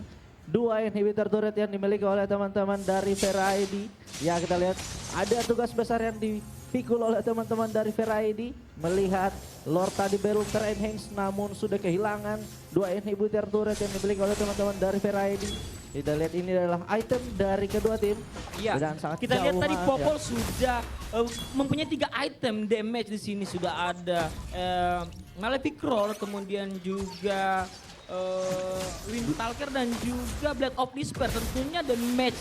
Speaker 2: 2 inhibitor turret yang dimiliki oleh teman-teman dari Vera ID. Ya, kita lihat ada tugas besar yang dipikul oleh teman-teman dari Vera ID, melihat Lord tadi belum terenhance namun sudah kehilangan 2 inhibitor turret yang dimiliki oleh teman-teman dari Vera ID. Kita lihat ini adalah item dari kedua tim.
Speaker 3: Iya,
Speaker 2: Dan sangat
Speaker 3: kita lihat tadi
Speaker 2: jauhan,
Speaker 3: Popol
Speaker 2: ya.
Speaker 3: sudah mempunyai 3 item damage di sini. Sudah ada Malefic Roll, kemudian juga Windtalker dan juga Blade of Despair. Tentunya damage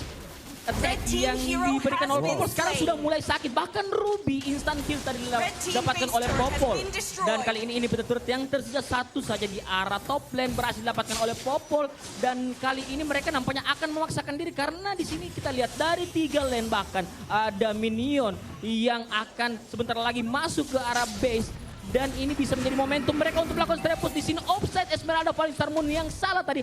Speaker 3: attack yang diberikan oleh Popol sekarang sudah mulai sakit. Bahkan Ruby instant kill tadi didapatkan oleh Popol. Dan kali ini betul-betul yang tersisa 1 saja di arah top lane berhasil didapatkan oleh Popol. Dan kali ini mereka nampaknya akan memaksakan diri karena di sini kita lihat dari 3 lane bahkan ada minion yang akan sebentar lagi masuk ke arah base. Dan ini bisa menjadi momentum mereka untuk melakukan stray push di sini. Offside Esmeralda paling Star Moon yang salah tadi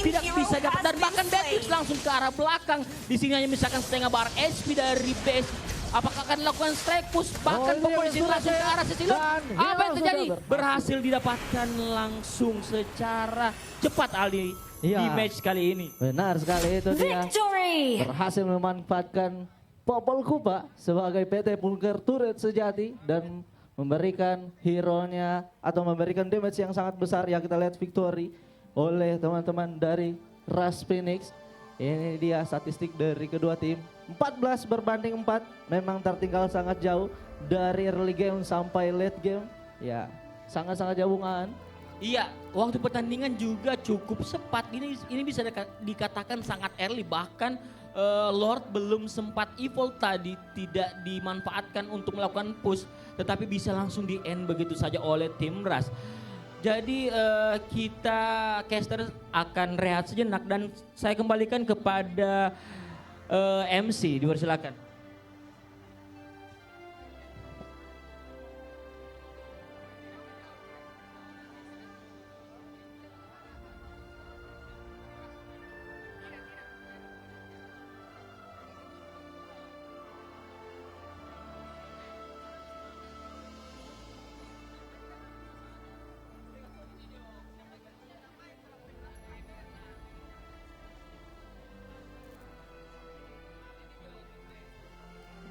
Speaker 3: tidak bisa dapat, dan bahkan Beatrix langsung ke arah belakang. Di sini hanya misalkan setengah bar HP dari base. Apakah akan dilakukan strike push? Bahkan Popol di sini langsung ke arah sisi left. Apa yang terjadi? Berhasil didapatkan langsung secara cepat Aldi di match kali ini.
Speaker 2: Benar sekali, itu dia.
Speaker 5: Victory!
Speaker 2: Berhasil memanfaatkan Popol Kupa sebagai PT Pulgar Turret sejati dan memberikan hero-nya atau memberikan damage yang sangat besar. Ya, kita lihat victory oleh teman-teman dari Ras Phoenix. Ini dia statistik dari kedua tim. 14 berbanding 4. Memang tertinggal sangat jauh dari early game sampai late game. Ya, sangat-sangat jauh kan.
Speaker 3: Iya, waktu pertandingan juga cukup cepat. Ini bisa dikatakan sangat early. Bahkan Lord belum sempat evolve tadi, tidak dimanfaatkan untuk melakukan push, tetapi bisa langsung di end begitu saja oleh tim Ras. Jadi kita caster akan rehat sejenak dan saya kembalikan kepada MC, dipersilakan.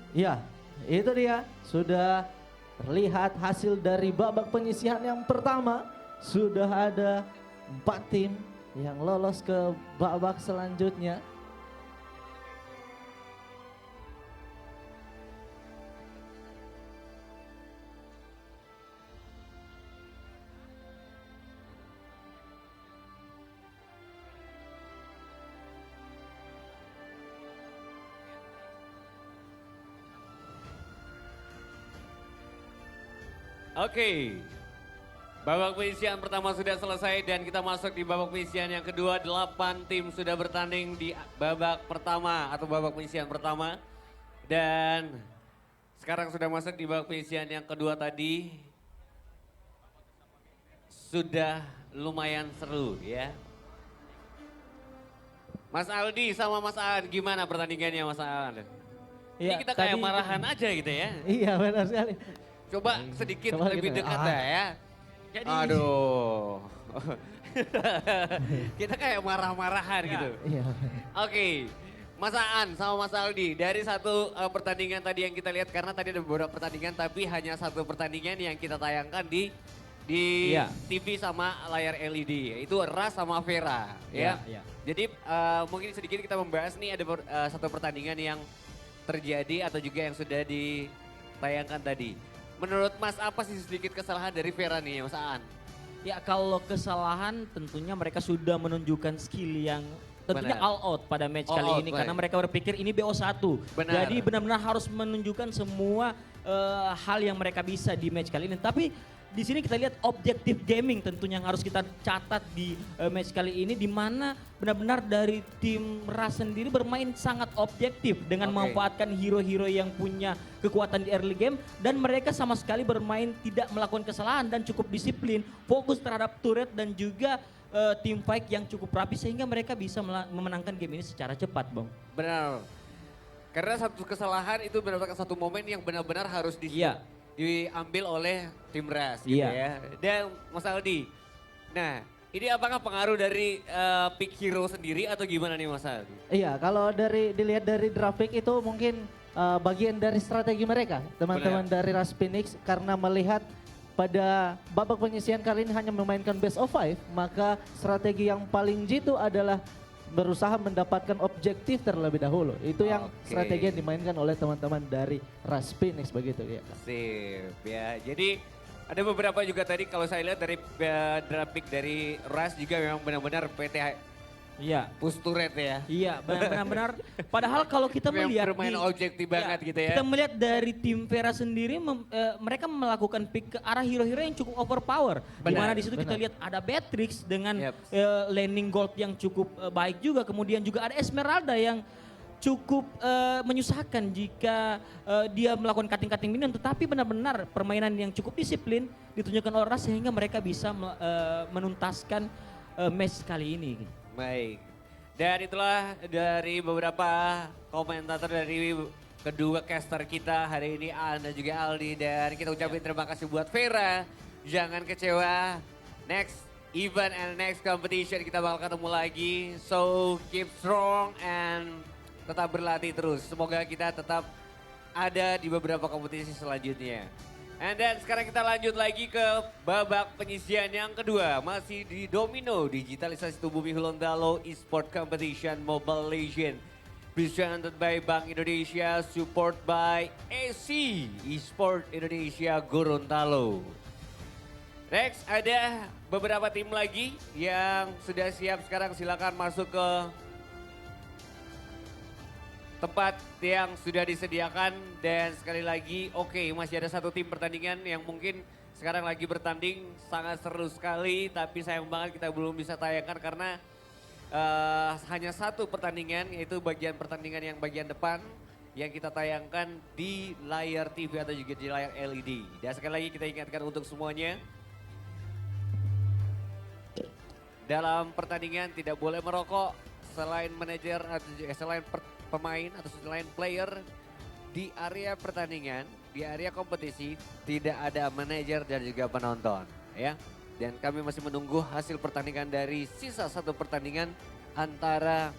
Speaker 2: Ya, itu dia sudah terlihat hasil dari babak penyisihan yang pertama. Sudah ada 4 tim yang lolos ke babak selanjutnya.
Speaker 1: Oke, babak penyisihan pertama sudah selesai dan kita masuk di babak penyisihan yang kedua. 8 tim sudah bertanding di babak pertama atau babak penyisihan pertama. Dan sekarang sudah masuk di babak penyisihan yang kedua tadi. Sudah lumayan seru ya. Mas Aldi sama Mas Aan, gimana pertandingannya Mas Aan? Ini
Speaker 2: Iya,
Speaker 1: kita kayak
Speaker 2: tadi-
Speaker 1: marahan aja gitu ya.
Speaker 2: Iya, benar sekali.
Speaker 1: Coba sedikit
Speaker 2: Coba
Speaker 1: lebih
Speaker 2: gitu.
Speaker 1: dekat dah ya.
Speaker 3: Jadi,
Speaker 1: Aduh. Kita kayak marah-marahan gitu.
Speaker 2: Iya.
Speaker 1: Oke. Mas Aan sama Mas Aldi, dari satu pertandingan tadi yang kita lihat, karena tadi ada beberapa pertandingan tapi hanya satu pertandingan yang kita tayangkan di
Speaker 3: Iya.
Speaker 1: TV sama layar LED, yaitu Ras sama Vera. Ya.
Speaker 3: Iya.
Speaker 1: Jadi mungkin sedikit kita membahas nih ada satu pertandingan yang terjadi atau juga yang sudah ditayangkan tadi. Menurut Mas apa sih sedikit kesalahan dari Vera nih Mas Aan?
Speaker 3: Ya kalau kesalahan tentunya mereka sudah menunjukkan skill yang tentunya
Speaker 1: Benar.
Speaker 3: all out pada match
Speaker 1: All
Speaker 3: kali
Speaker 1: out,
Speaker 3: ini.
Speaker 1: baik.
Speaker 3: Karena mereka berpikir ini BO1.
Speaker 1: Benar.
Speaker 3: Jadi benar-benar harus menunjukkan semua hal yang mereka bisa di match kali ini. Tapi di sini kita lihat objektif gaming tentunya yang harus kita catat di match kali ini. Di mana benar-benar dari tim Ras sendiri bermain sangat objektif dengan
Speaker 1: Oke.
Speaker 3: memanfaatkan hero-hero yang punya kekuatan di early game. Dan mereka sama sekali bermain tidak melakukan kesalahan dan cukup disiplin. Fokus terhadap turret dan juga team fight yang cukup rapi sehingga mereka bisa memenangkan game ini secara cepat, Bang.
Speaker 1: Benar. Karena satu kesalahan itu benar-benar satu momen yang benar-benar harus
Speaker 3: Iya.
Speaker 1: diambil oleh tim Ras gitu
Speaker 3: Iya.
Speaker 1: ya. Dan Mas Aldi, nah ini apakah pengaruh dari pick hero sendiri atau gimana nih Mas Aldi?
Speaker 2: Iya, kalau dilihat dari grafik itu mungkin bagian dari strategi mereka, teman-teman dari Ras Phoenix, karena melihat pada babak penyisihan kali ini hanya memainkan best of 5, maka strategi yang paling jitu adalah berusaha mendapatkan objektif terlebih dahulu. Itu yang
Speaker 1: Oke.
Speaker 2: strategi yang dimainkan oleh teman-teman dari Ras Phoenix begitu ya.
Speaker 1: Sip ya. Jadi ada beberapa juga tadi kalau saya lihat dari draft pick dari Ras juga memang benar-benar PT
Speaker 3: Iya.
Speaker 1: push turret ya.
Speaker 3: Iya, benar-benar. Padahal kalau kita
Speaker 1: Memang
Speaker 3: melihat
Speaker 1: bermain objektif banget gitu ya.
Speaker 3: Kita melihat dari tim Vera sendiri mereka melakukan pick ke arah hero-hero yang cukup overpower. Di
Speaker 1: Benar,
Speaker 3: mana di situ kita
Speaker 2: benar.
Speaker 3: lihat ada Beatrix dengan
Speaker 1: Yep.
Speaker 3: landing gold yang cukup baik juga. Kemudian juga ada Esmeralda yang cukup menyusahkan jika dia melakukan cutting-cutting minion, tetapi benar-benar permainan yang cukup disiplin ditunjukkan oleh Ras sehingga mereka bisa menuntaskan match kali ini.
Speaker 1: Baik. Dan itulah dari beberapa komentator dari kedua caster kita hari ini, Aan dan juga Aldi. Dan kita ucapin terima kasih buat Vera. Jangan kecewa. Next event and next competition kita bakal ketemu lagi. So keep strong and tetap berlatih terus. Semoga kita tetap ada di beberapa kompetisi selanjutnya. And then sekarang kita lanjut lagi ke babak penyisihan yang kedua. Masih di Domino, digitalisasi tubuh Bumi Gorontalo Esport Competition Mobile Legend. Presented by Bank Indonesia, support by AC Esport Indonesia Gorontalo. Next ada beberapa tim lagi yang sudah siap sekarang, silakan masuk ke tempat yang sudah disediakan dan sekali lagi masih ada satu tim pertandingan yang mungkin sekarang lagi bertanding sangat seru sekali tapi sayang banget kita belum bisa tayangkan karena hanya satu pertandingan yaitu bagian pertandingan yang bagian depan yang kita tayangkan di layar TV atau juga di layar LED. Dan sekali lagi kita ingatkan untuk semuanya dalam pertandingan tidak boleh merokok selain manajer atau selain pemain atau selain player di area pertandingan, di area kompetisi tidak ada manajer dan juga penonton ya. Dan kami masih menunggu hasil pertandingan dari sisa satu pertandingan antara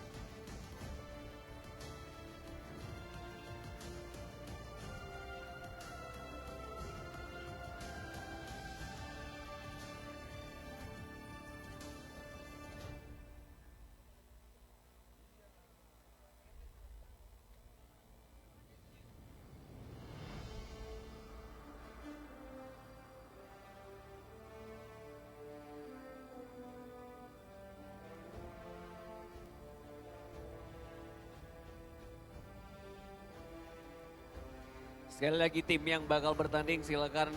Speaker 1: sekali lagi tim yang bakal bertanding silakan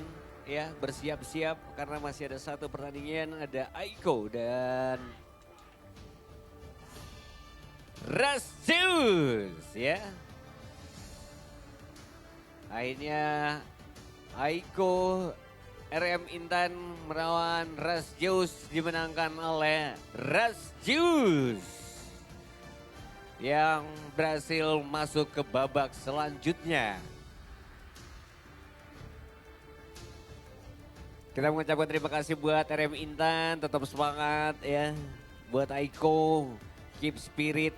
Speaker 1: ya bersiap-siap karena masih ada satu pertandingan, ada Aiko dan Rasjus ya. Akhirnya Aiko RM Intan melawan Rasjus dimenangkan oleh Rasjus yang berhasil masuk ke babak selanjutnya. Kita mengucapkan terima kasih buat RM Intan, tetap semangat ya. Buat Aiko, keep spirit.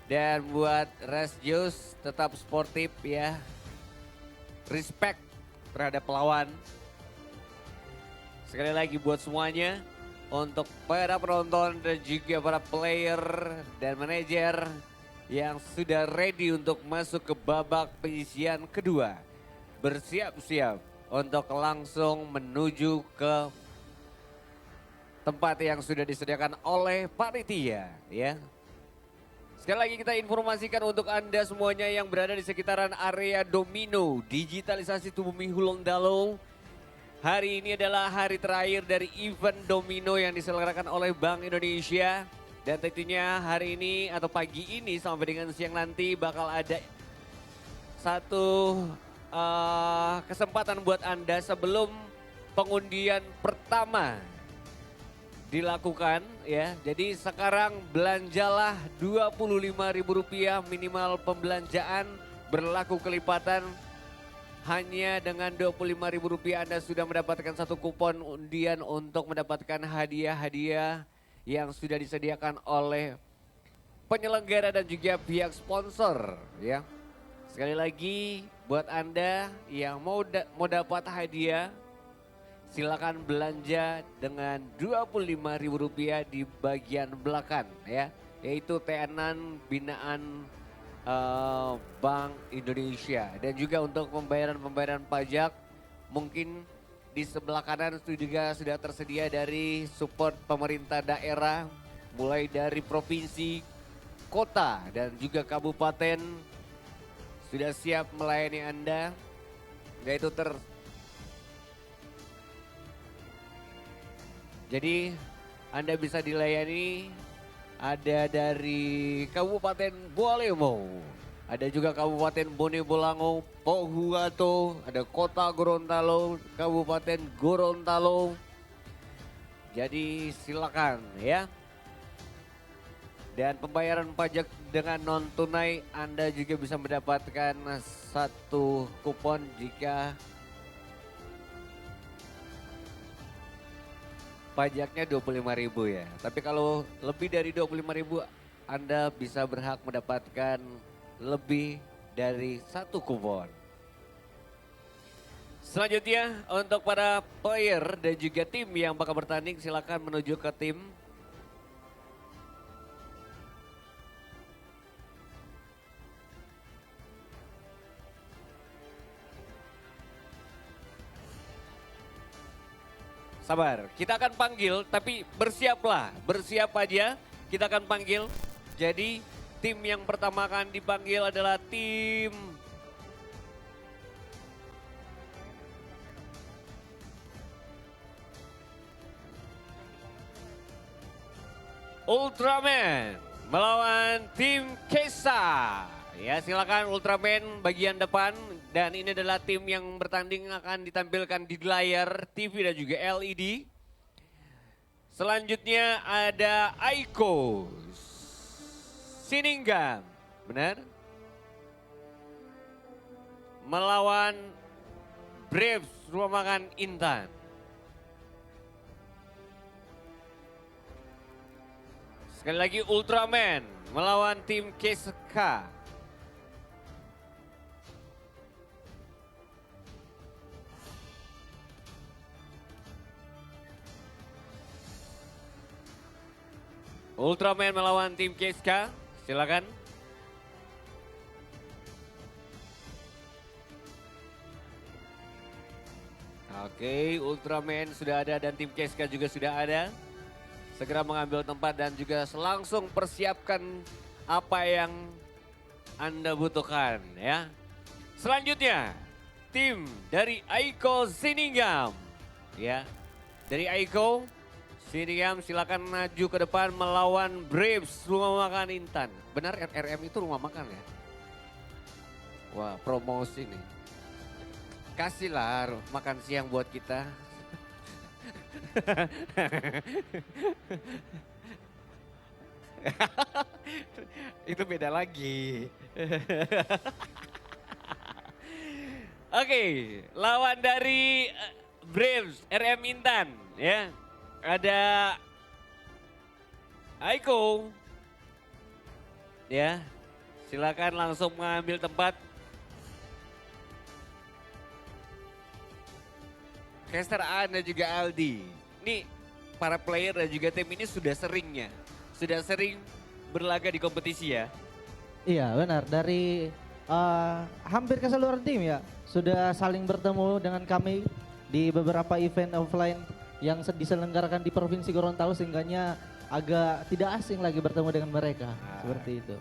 Speaker 1: Dan buat Rasjus, tetap sportif ya. Respect terhadap lawan. Sekali lagi buat semuanya, untuk para penonton dan juga para player dan manajer yang sudah ready untuk masuk ke babak penyisian kedua. Bersiap-siap untuk langsung menuju ke tempat yang sudah disediakan oleh panitia ya. Sekali lagi kita informasikan untuk Anda semuanya yang berada di sekitaran area Domino Digitalisasi Bumi Gorontalo. Hari ini adalah hari terakhir dari event Domino yang diselenggarakan oleh Bank Indonesia. Dan tentunya hari ini atau pagi ini sampai dengan siang nanti bakal ada satu kesempatan buat Anda sebelum pengundian pertama dilakukan ya. Jadi sekarang belanjalah Rp25.000 minimal pembelanjaan, berlaku kelipatan. Hanya dengan Rp25.000 Anda sudah mendapatkan satu kupon undian untuk mendapatkan hadiah-hadiah yang sudah disediakan oleh penyelenggara dan juga pihak sponsor ya. Sekali lagi buat Anda yang mau dapat hadiah, silakan belanja dengan Rp25.000 di bagian belakang ya, yaitu tenan binaan Bank Indonesia. Dan juga untuk pembayaran pajak mungkin di sebelah kanan itu juga sudah tersedia dari support pemerintah daerah, mulai dari provinsi, kota dan juga kabupaten sudah siap melayani Anda, yaitu jadi Anda bisa dilayani ada dari Kabupaten Bualemo, ada juga Kabupaten Bone Bolango, Pohuwato, ada Kota Gorontalo, Kabupaten Gorontalo. Jadi silakan ya. Dan pembayaran pajak dengan non tunai Anda juga bisa mendapatkan satu kupon jika pajaknya Rp25.000 ya. Tapi kalau lebih dari Rp25.000 Anda bisa berhak mendapatkan lebih dari satu kupon. Selanjutnya untuk para player dan juga tim yang bakal bertanding silakan menuju ke tim. Sabar, kita akan panggil tapi bersiaplah, bersiap aja. Kita akan panggil. Jadi tim yang pertama akan dipanggil adalah tim Ultraman melawan tim Kesa. Ya, silakan Ultraman bagian depan, dan ini adalah tim yang bertanding akan ditampilkan di layar TV dan juga LED. Selanjutnya ada Aiko Sininggam, benar? Melawan Braves Rumah Makan Intan. Sekali lagi Ultraman melawan tim KSK. Ultraman melawan tim KSK, silakan. Oke, Ultraman sudah ada dan tim KSK juga sudah ada. Segera mengambil tempat dan juga langsung persiapkan apa yang Anda butuhkan ya. Selanjutnya, tim dari Aiko Sininggam. Ya, dari Aiko Sininggam silakan maju ke depan melawan Braves Rumah Makan Intan. Benar RRM itu rumah makan ya? Wah, promosi nih. Kasihlah makan siang buat kita. Itu beda lagi. Oke, lawan dari Braves RM Intan ya. Ada Aiko. Ya. Silakan langsung mengambil tempat. Caster A dan juga Aldi. Ini para player dan juga tim ini sudah sering berlaga di kompetisi ya.
Speaker 2: Iya benar, dari hampir keseluruhan tim ya sudah saling bertemu dengan kami di beberapa event offline yang diselenggarakan di Provinsi Gorontalo, sehingganya agak tidak asing lagi bertemu dengan mereka. Seperti itu.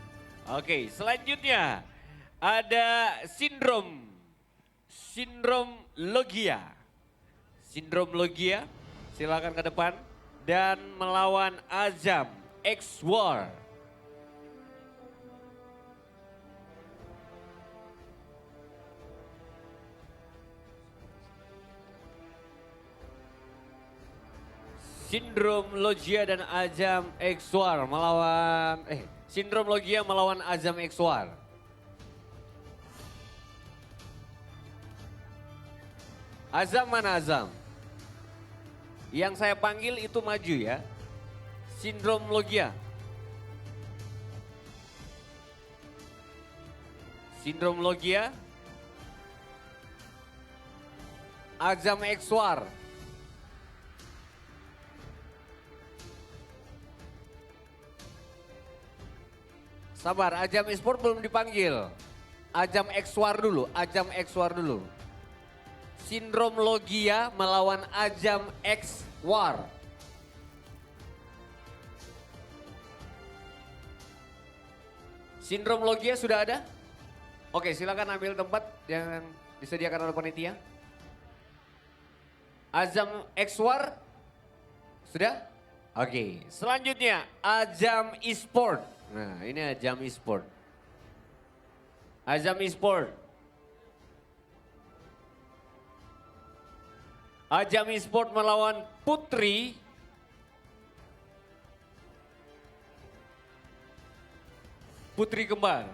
Speaker 1: Oke, selanjutnya ada Sindrom Logia. Sindrom Logia, silakan ke depan dan melawan Azam X War. Sindrom Logia dan Azam X War melawan Sindrom Logia melawan Azam X War. Azam mana Azam? Yang saya panggil itu maju ya. Sindrom Logia. Sindrom Logia. Azam X War. Sabar, Azam Esport belum dipanggil. Azam X War dulu, Azam X War dulu. Sindrom Logia melawan Azam X War. Sindrom Logia sudah ada? Oke, silakan ambil tempat yang disediakan oleh panitia. Azam X War sudah? Oke, selanjutnya Azam Esport. Nah, ini Azam Esport. Azam Esport. Azam Esport melawan Putri. Putri Kembar.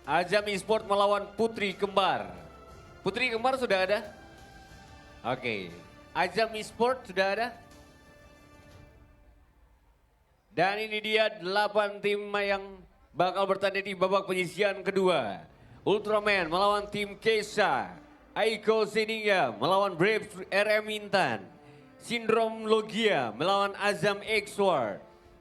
Speaker 1: Azam Esport melawan Putri Kembar. Putri Kembar sudah ada? Oke. Azam Esport sudah ada? Dan ini dia 8 tim yang bakal bertanding di babak penyisihan kedua. Ultraman melawan tim Kesa. Aiko Sininggam melawan Braves RM Intan. Sindrom Logia melawan Azam X War.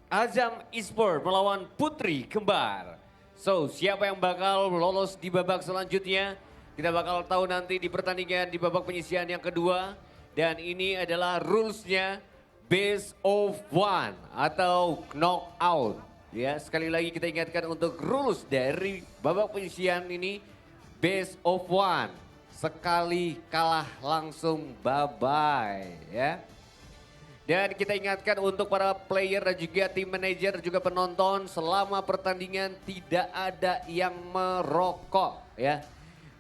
Speaker 1: Azam Esport melawan Putri Kembar. So, siapa yang bakal lolos di babak selanjutnya? Kita bakal tahu nanti di pertandingan di babak penyisihan yang kedua. Dan ini adalah rulesnya best of one atau knockout. Ya, sekali lagi kita ingatkan untuk rules dari babak penyisihan ini best of one. Sekali kalah langsung bye-bye ya. Dan kita ingatkan untuk para player dan juga tim manajer juga penonton selama pertandingan tidak ada yang merokok ya.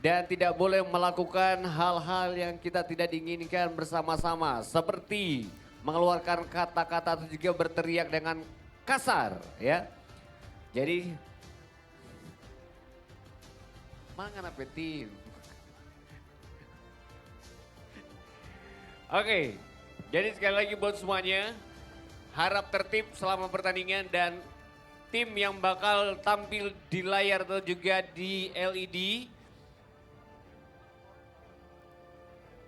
Speaker 1: Dan tidak boleh melakukan hal-hal yang kita tidak diinginkan bersama-sama. Seperti mengeluarkan kata-kata atau juga berteriak dengan kasar ya. Jadi, mana tim? Oke. Jadi sekali lagi buat semuanya, harap tertib selama pertandingan dan tim yang bakal tampil di layar atau juga di LED.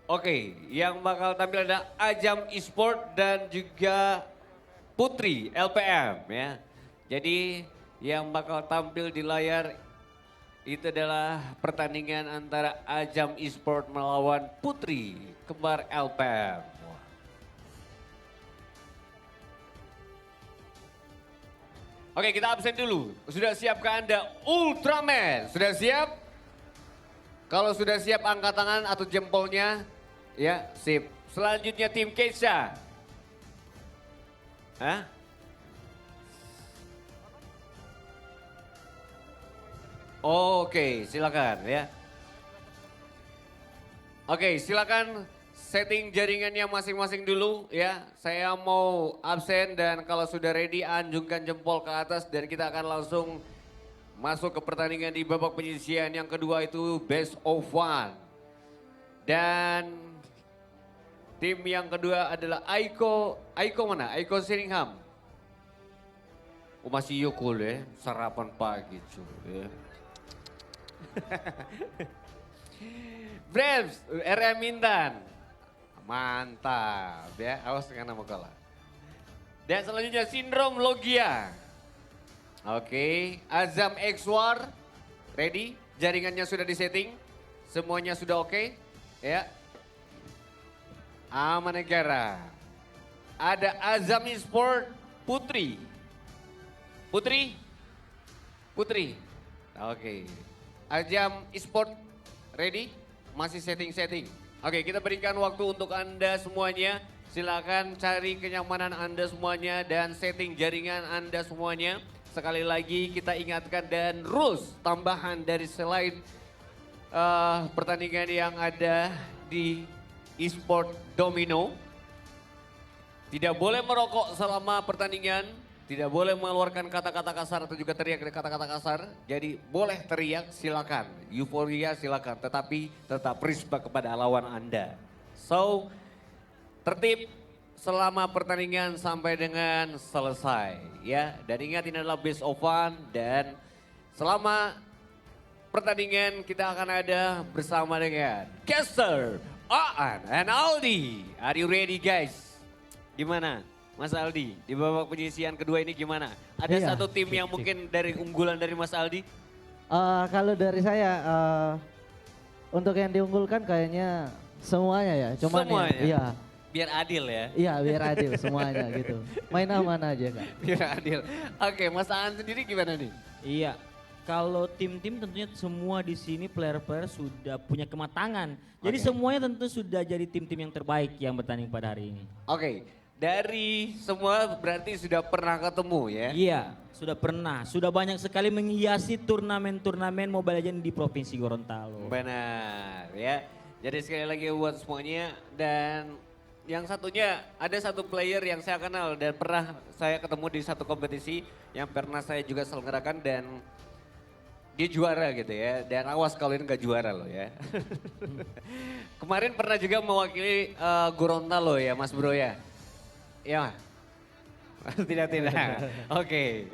Speaker 1: Oke, yang bakal tampil ada Azam Esport dan juga Putri LPM ya. Jadi yang bakal tampil di layar itu adalah pertandingan antara Azam Esport melawan Putri Kembar LPM. Oke, kita absen dulu. Sudah siapkah Anda Ultraman? Sudah siap? Kalau sudah siap angkat tangan atau jempolnya. Ya, sip. Selanjutnya tim Keisha. Hah? Oke, silakan ya. Oke, silakan setting jaringannya masing-masing dulu ya. Saya mau absen dan kalau sudah ready anjungkan jempol ke atas dan kita akan langsung masuk ke pertandingan di babak penyisihan yang kedua itu best of one. Dan tim yang kedua adalah Aiko mana? Aiko Siringham. Oh masih yukul ya, sarapan pagi cuy ya. Braves, RM Intan. Mantap ya, awas dengan nama kalah. Dan selanjutnya Sindrom Logia. Oke, Azam X-War. Ready? Jaringannya sudah disetting. Semuanya sudah oke? Ya. Aman Negara. Ada Azam Esport Putri. Putri. Oke. Azam Esport ready? Masih setting-setting. Oke, kita berikan waktu untuk Anda semuanya. Silakan cari kenyamanan Anda semuanya dan setting jaringan Anda semuanya. Sekali lagi kita ingatkan dan rules tambahan dari selain pertandingan yang ada di eSport Domino. Tidak boleh merokok selama pertandingan. Tidak boleh mengeluarkan kata-kata kasar atau juga teriak kata-kata kasar. Jadi boleh teriak silakan, euforia silakan. Tetapi tetap respect kepada lawan Anda. So, tertib selama pertandingan sampai dengan selesai. Ya, dan ingat ini adalah best of one. Dan selama pertandingan kita akan ada bersama dengan Kester, Aan, and Aldi. Are you ready guys? Gimana? Mas Aldi, di babak penyisihan kedua ini gimana? Ada
Speaker 2: Iya.
Speaker 1: satu tim yang mungkin dari unggulan dari Mas Aldi?
Speaker 2: Kalau dari saya untuk yang diunggulkan kayaknya semuanya ya. Cuman
Speaker 1: Semuanya?
Speaker 2: ya, iya.
Speaker 1: Biar adil ya.
Speaker 2: Iya biar adil semuanya gitu. Main aman aja Kak.
Speaker 1: Biar adil. Oke, Mas Aan sendiri gimana nih?
Speaker 3: Iya, kalau tim-tim tentunya semua di sini player-player sudah punya kematangan. Jadi
Speaker 1: Oke.
Speaker 3: semuanya tentu sudah jadi tim-tim yang terbaik yang bertanding pada hari ini.
Speaker 1: Oke, dari semua berarti sudah pernah ketemu ya?
Speaker 3: Iya, sudah pernah. Sudah banyak sekali menghiasi turnamen-turnamen Mobile Legends di Provinsi Gorontalo.
Speaker 1: Benar ya. Jadi sekali lagi buat semuanya dan yang satunya ada satu player yang saya kenal dan pernah saya ketemu di satu kompetisi yang pernah saya juga selenggarakan dan dia juara gitu ya. Dan awas kalau ini gak juara loh ya. Kemarin pernah juga mewakili Gorontalo ya Mas Bro ya. Ya. Tidak. Oke.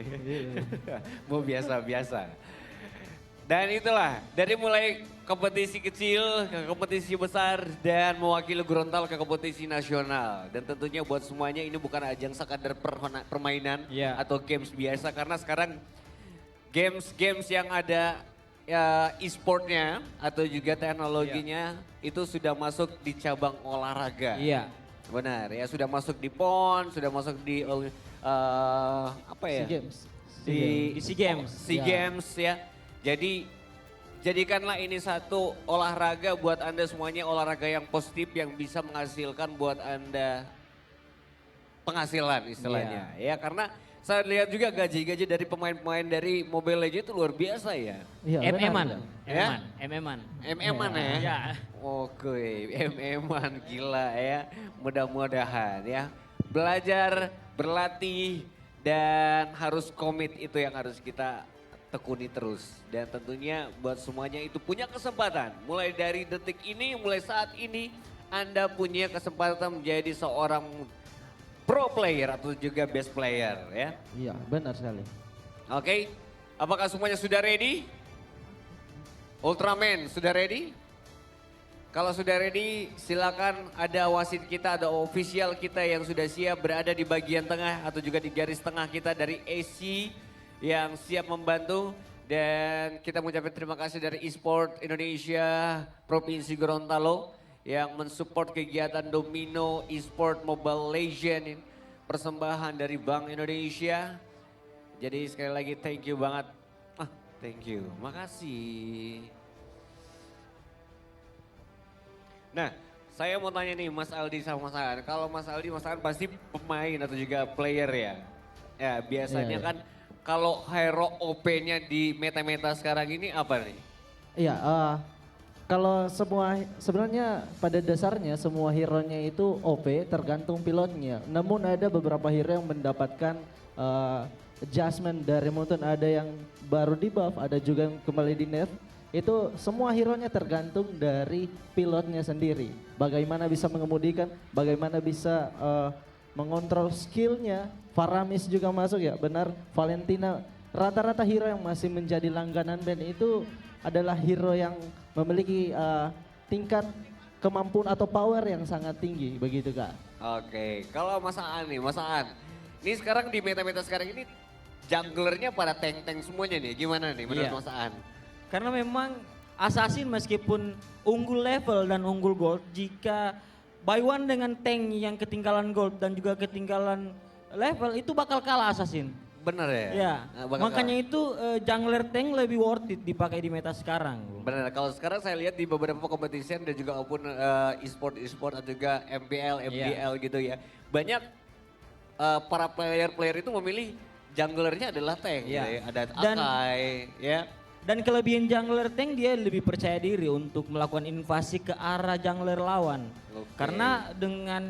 Speaker 1: Mau biasa-biasa. Dan itulah, dari mulai kompetisi kecil ke kompetisi besar dan mewakili Gorontalo ke kompetisi nasional. Dan tentunya buat semuanya ini bukan ajang sekadar permainan
Speaker 3: Iya.
Speaker 1: atau games biasa. Karena sekarang games-games yang ada ya, e-sportnya atau juga teknologinya itu sudah masuk di cabang olahraga.
Speaker 3: Iya.
Speaker 1: Benar ya, sudah masuk di PON, sudah masuk di apa ya?
Speaker 2: SEA Games.
Speaker 1: Di
Speaker 3: Di SEA Games.
Speaker 1: SEA
Speaker 2: Ya.
Speaker 1: Games ya. Jadi jadikanlah ini satu olahraga buat Anda semuanya, olahraga yang positif yang bisa menghasilkan buat Anda penghasilan istilahnya. Ya karena saya lihat juga gaji-gaji dari pemain-pemain dari Mobile Legends itu luar biasa ya.
Speaker 2: Iya, benar.
Speaker 3: MM-an.
Speaker 1: Ya?
Speaker 3: MM-an.
Speaker 1: MM-an ya.
Speaker 3: Ya.
Speaker 1: Oke, MM-an gila ya. Mudah-mudahan ya. Belajar, berlatih, dan harus komit itu yang harus kita tekuni terus. Dan tentunya buat semuanya itu punya kesempatan. Mulai dari detik ini, mulai saat ini Anda punya kesempatan menjadi seorang pro player atau juga best player ya.
Speaker 2: Iya, benar sekali.
Speaker 1: Oke, apakah semuanya sudah ready? Ultraman sudah ready? Kalau sudah ready silakan, ada wasit kita, ada official kita yang sudah siap berada di bagian tengah atau juga di garis tengah kita dari AC yang siap membantu. Dan kita mengucapkan terima kasih dari eSport Indonesia Provinsi Gorontalo yang mensupport kegiatan Domino eSport Mobile Legends persembahan dari Bank Indonesia. Jadi sekali lagi thank you banget. Thank you, makasih. Nah, saya mau tanya nih Mas Aldi sama Mas Aan. Kalau Mas Aldi, Mas Aan pasti pemain atau juga player ya. Ya biasanya
Speaker 2: Iya, iya.
Speaker 1: kan kalau hero OP-nya di meta-meta sekarang ini apa nih?
Speaker 2: Iya, kalau sebenarnya pada dasarnya semua hero-nya itu OP tergantung pilotnya. Namun ada beberapa hero yang mendapatkan adjustment dari mungkin ada yang baru di buff, ada juga yang kembali di nerf. Itu semua hero-nya tergantung dari pilotnya sendiri. Bagaimana bisa mengemudikan, bagaimana bisa mengontrol skillnya. Faramis juga masuk ya, benar. Valentina, rata-rata hero yang masih menjadi langganan band itu adalah hero yang memiliki tingkat kemampuan atau power yang sangat tinggi, begitu Kak.
Speaker 1: Oke, kalau Mas Aan nih, Mas Aan. Ini sekarang di meta-meta sekarang ini junglernya pada tank-tank semuanya nih. Gimana nih menurut
Speaker 3: Iya.
Speaker 1: Mas Aan?
Speaker 3: Karena memang Assassin meskipun unggul level dan unggul gold, jika buy one dengan tank yang ketinggalan gold dan juga ketinggalan level itu bakal kalah Assassin.
Speaker 1: Bener ya?
Speaker 3: Ya,
Speaker 1: Nah, bakal
Speaker 3: makanya itu jungler tank lebih worth it dipakai di meta sekarang.
Speaker 1: benar, kalau sekarang saya lihat di beberapa competition dan juga maupun e-sport atau juga MPL, MPL gitu ya. Banyak para player-player itu memilih junglernya adalah tank
Speaker 3: Iya.
Speaker 1: gitu ya. Ada
Speaker 3: Dan-
Speaker 1: Akai ya.
Speaker 3: Dan kelebihan jungler tank dia lebih percaya diri untuk melakukan invasi ke arah jungler lawan.
Speaker 1: Oke.
Speaker 3: Karena dengan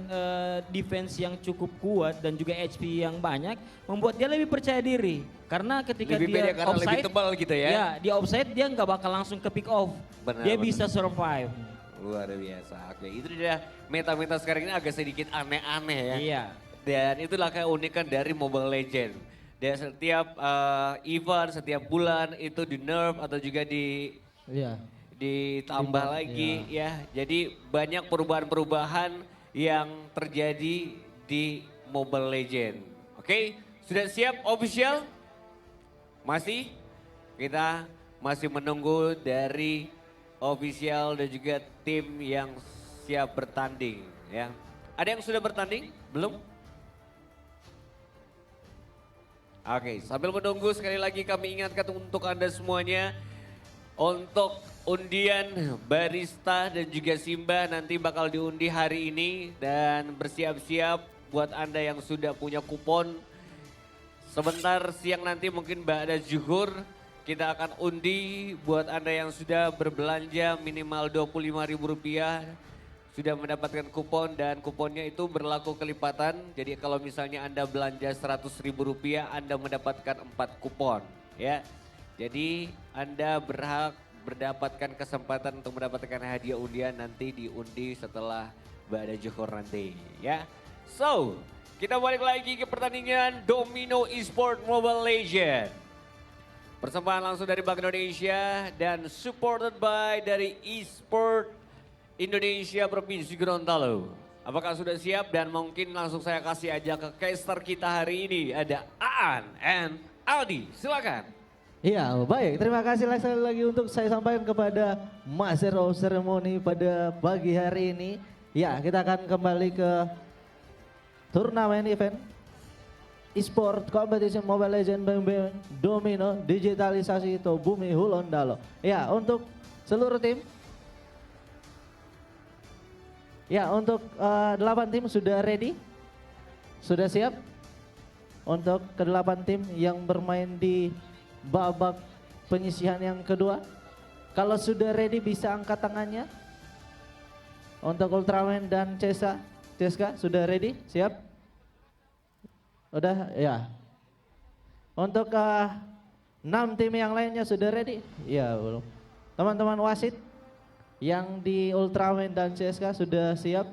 Speaker 3: defense yang cukup kuat dan juga HP yang banyak membuat dia lebih percaya diri. Karena ketika
Speaker 1: Lebih
Speaker 3: dia
Speaker 1: pede karena lebih
Speaker 3: offside,
Speaker 1: tebal gitu ya.
Speaker 3: Ya, dia offside dia nggak bakal langsung ke pick off.
Speaker 1: Benar,
Speaker 3: dia
Speaker 1: benar.
Speaker 3: bisa survive.
Speaker 1: Luar biasa. Oke, itu dia meta-meta sekarang ini agak sedikit aneh-aneh ya.
Speaker 3: Iya.
Speaker 1: Dan itulah keunikan dari Mobile Legends. Dan setiap event, setiap bulan itu di nerf atau juga
Speaker 2: Iya.
Speaker 1: ditambah lagi ya. Jadi banyak perubahan-perubahan yang terjadi di Mobile Legends. Oke, sudah siap official? Masih? Kita masih menunggu dari official dan juga tim yang siap bertanding ya. Ada yang sudah bertanding? Belum? Oke, sambil menunggu sekali lagi kami ingatkan untuk Anda semuanya untuk undian barista dan juga Simba nanti bakal diundi hari ini dan bersiap-siap buat Anda yang sudah punya kupon. Sebentar siang nanti mungkin Mbak zuhur kita akan undi buat Anda yang sudah berbelanja minimal Rp25.000 sudah mendapatkan kupon dan kuponnya itu berlaku kelipatan. Jadi kalau misalnya Anda belanja Rp100.000 Anda mendapatkan 4 kupon ya. Jadi Anda berhak mendapatkan kesempatan untuk mendapatkan hadiah undian nanti diundi setelah Mbak zuhur nanti ya. So, kita balik lagi ke pertandingan Domino Esport Mobile Legends. Persembahan langsung dari Bank Indonesia dan supported by dari eSport Indonesia Provinsi Gorontalo. Apakah sudah siap? Dan mungkin langsung saya kasih aja ke caster kita hari ini. Ada Aan and Aldi, silakan.
Speaker 2: Iya, baik. Terima kasih sekali lagi untuk saya sampaikan kepada Master of Ceremony pada pagi hari ini. Ya, kita akan kembali ke turnamen event eSport Competition Mobile Legends Domino Digitalisasi itu Bumi Hulondalo. Ya, untuk seluruh tim. Ya, untuk 8 tim sudah ready. Sudah siap untuk ke-8 tim yang bermain di babak penyisihan yang kedua. Kalau sudah ready bisa angkat tangannya. Untuk Ultraman dan Ceska sudah ready? Siap? Udah ya. Untuk 6 tim yang lainnya sudah ready? Ya belum. Teman-teman wasit yang di Ultraman dan CSK sudah siap?